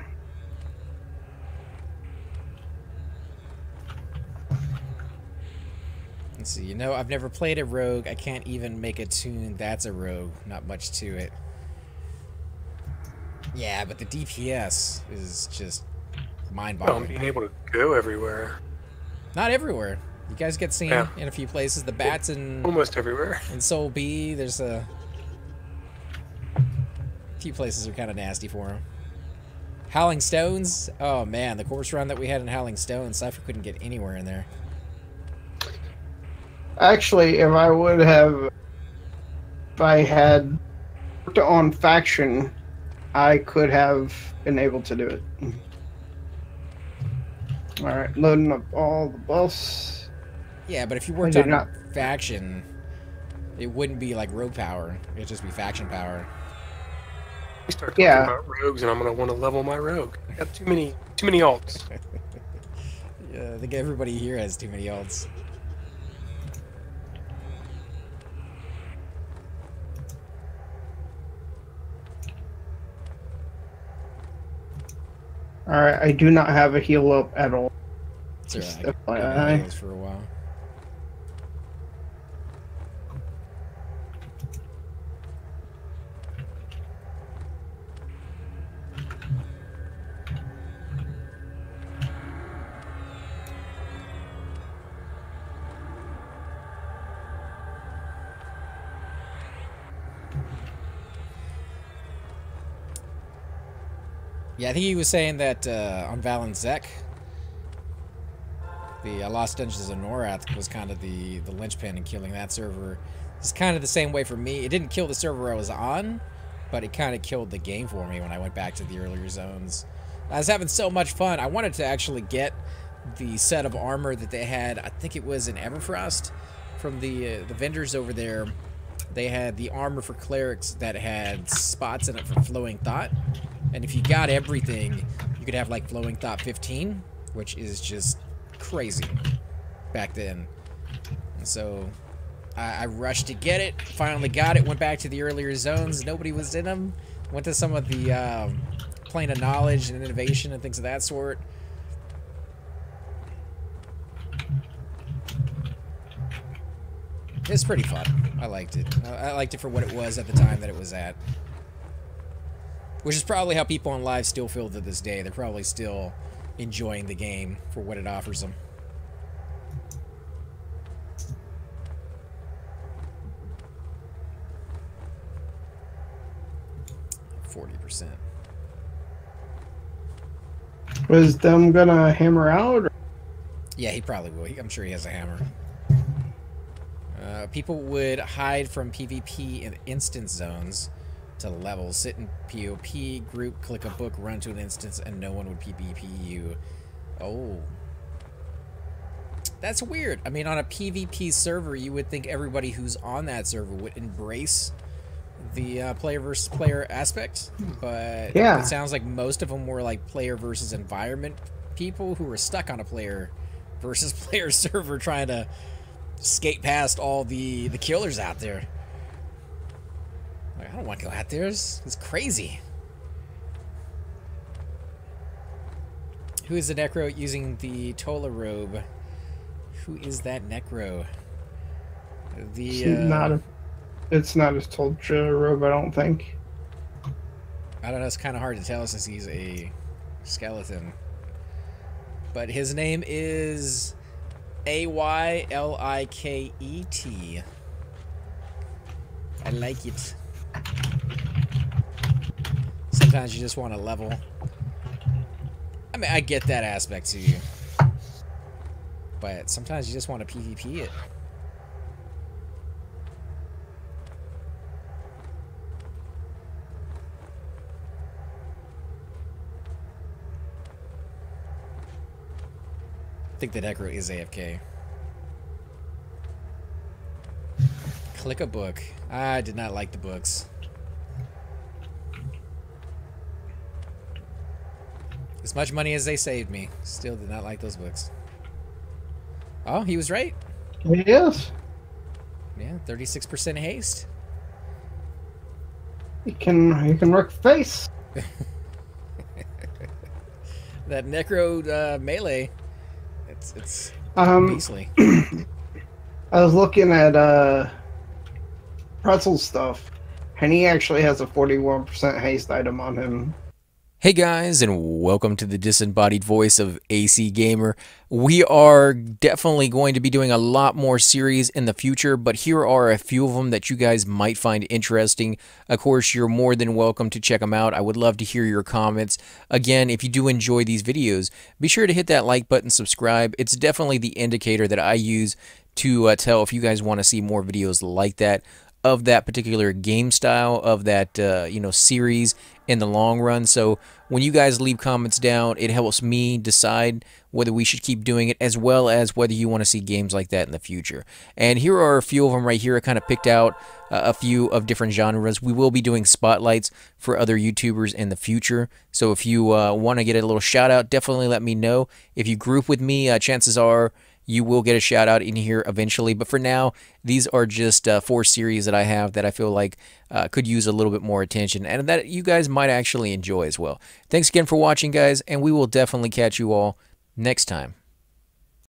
Let's see. You know, I've never played a rogue. I can't even make a tune that's a rogue. Not much to it. Yeah, but the DPS is just mind-boggling. Being able to go everywhere. Not everywhere. You guys get seen in a few places. The bats in almost everywhere. In Soul B, there's a few places are kind of nasty for him. Howling Stones. Oh man, the course run that we had in Howling Stones, Cypher couldn't get anywhere in there. Actually, if I had worked on faction, I could have been able to do it. Alright, loading up all the buffs. Yeah, but if you worked on faction, it wouldn't be like rogue power. It'd just be faction power. We start talking about rogues, and I'm gonna want to level my rogue. I got too many alts. Yeah, I think everybody here has too many alts. Alright, I do not have a heal up at all. Just FYI. For a while. Yeah, I think he was saying that on Valentzek, the Lost Dungeons of Norath was kind of the linchpin in killing that server. It's kind of the same way for me. It didn't kill the server I was on, but it kind of killed the game for me when I went back to the earlier zones. I was having so much fun. I wanted to actually get the set of armor that they had. I think it was in Everquest from the vendors over there. They had the armor for clerics that had spots in it for Flowing Thought. And if you got everything, you could have like Flowing Thought 15, which is just crazy back then. And so I rushed to get it, finally got it, went back to the earlier zones, nobody was in them, went to some of the Plane of Knowledge and Innovation and things of that sort. It's pretty fun. I liked it. I liked it for what it was at the time that it was at. Which is probably how people on live still feel to this day. They're probably still enjoying the game for what it offers them. %. Was them gonna hammer out? Or? Yeah, he probably will. I'm sure he has a hammer. People would hide from PvP in instance zones to levels. Sit in PvP, group, click a book, run to an instance, and no one would PvP you. Oh. That's weird. I mean, on a PvP server, you would think everybody who's on that server would embrace the player versus player aspect, but yeah, it sounds like most of them were like player versus environment people who were stuck on a player versus player server trying to skate past all the killers out there. Like, I don't want to go out there. It's crazy. Who is the Necro using the Tola robe? Who is that Necro? It's not his Tola robe, I don't think. I don't know. It's kind of hard to tell since he's a skeleton. But his name is Ayliket. I like it. Sometimes you just want to level. I mean, I get that aspect to you. But sometimes you just want to PvP it. I think the Necro is AFK. Click a book. I did not like the books. As much money as they saved me, still did not like those books. Oh, he was right. Yes. Yeah, 36% haste. You can work face. That Necro melee. It's beastly. I was looking at Pretzel stuff, and he actually has a 41% haste item on him. Hey guys, and welcome to the disembodied voice of AC Gamer. We are definitely going to be doing a lot more series in the future, but here are a few of them that you guys might find interesting. Of course, you're more than welcome to check them out. I would love to hear your comments. Again, if you do enjoy these videos, be sure to hit that like button, subscribe. It's definitely the indicator that I use to tell if you guys want to see more videos like that, of that particular game style, of that series in the long run. So when you guys leave comments down, it helps me decide whether we should keep doing it, as well as whether you want to see games like that in the future. And here are a few of them right here. I kind of picked out a few of different genres. We will be doing spotlights for other YouTubers in the future. So if you want to get a little shout out, definitely let me know. If you group with me, chances are you will get a shout out in here eventually. But for now, these are just 4 series that I have that I feel like could use a little bit more attention, and that you guys might actually enjoy as well. Thanks again for watching, guys, and we will definitely catch you all next time.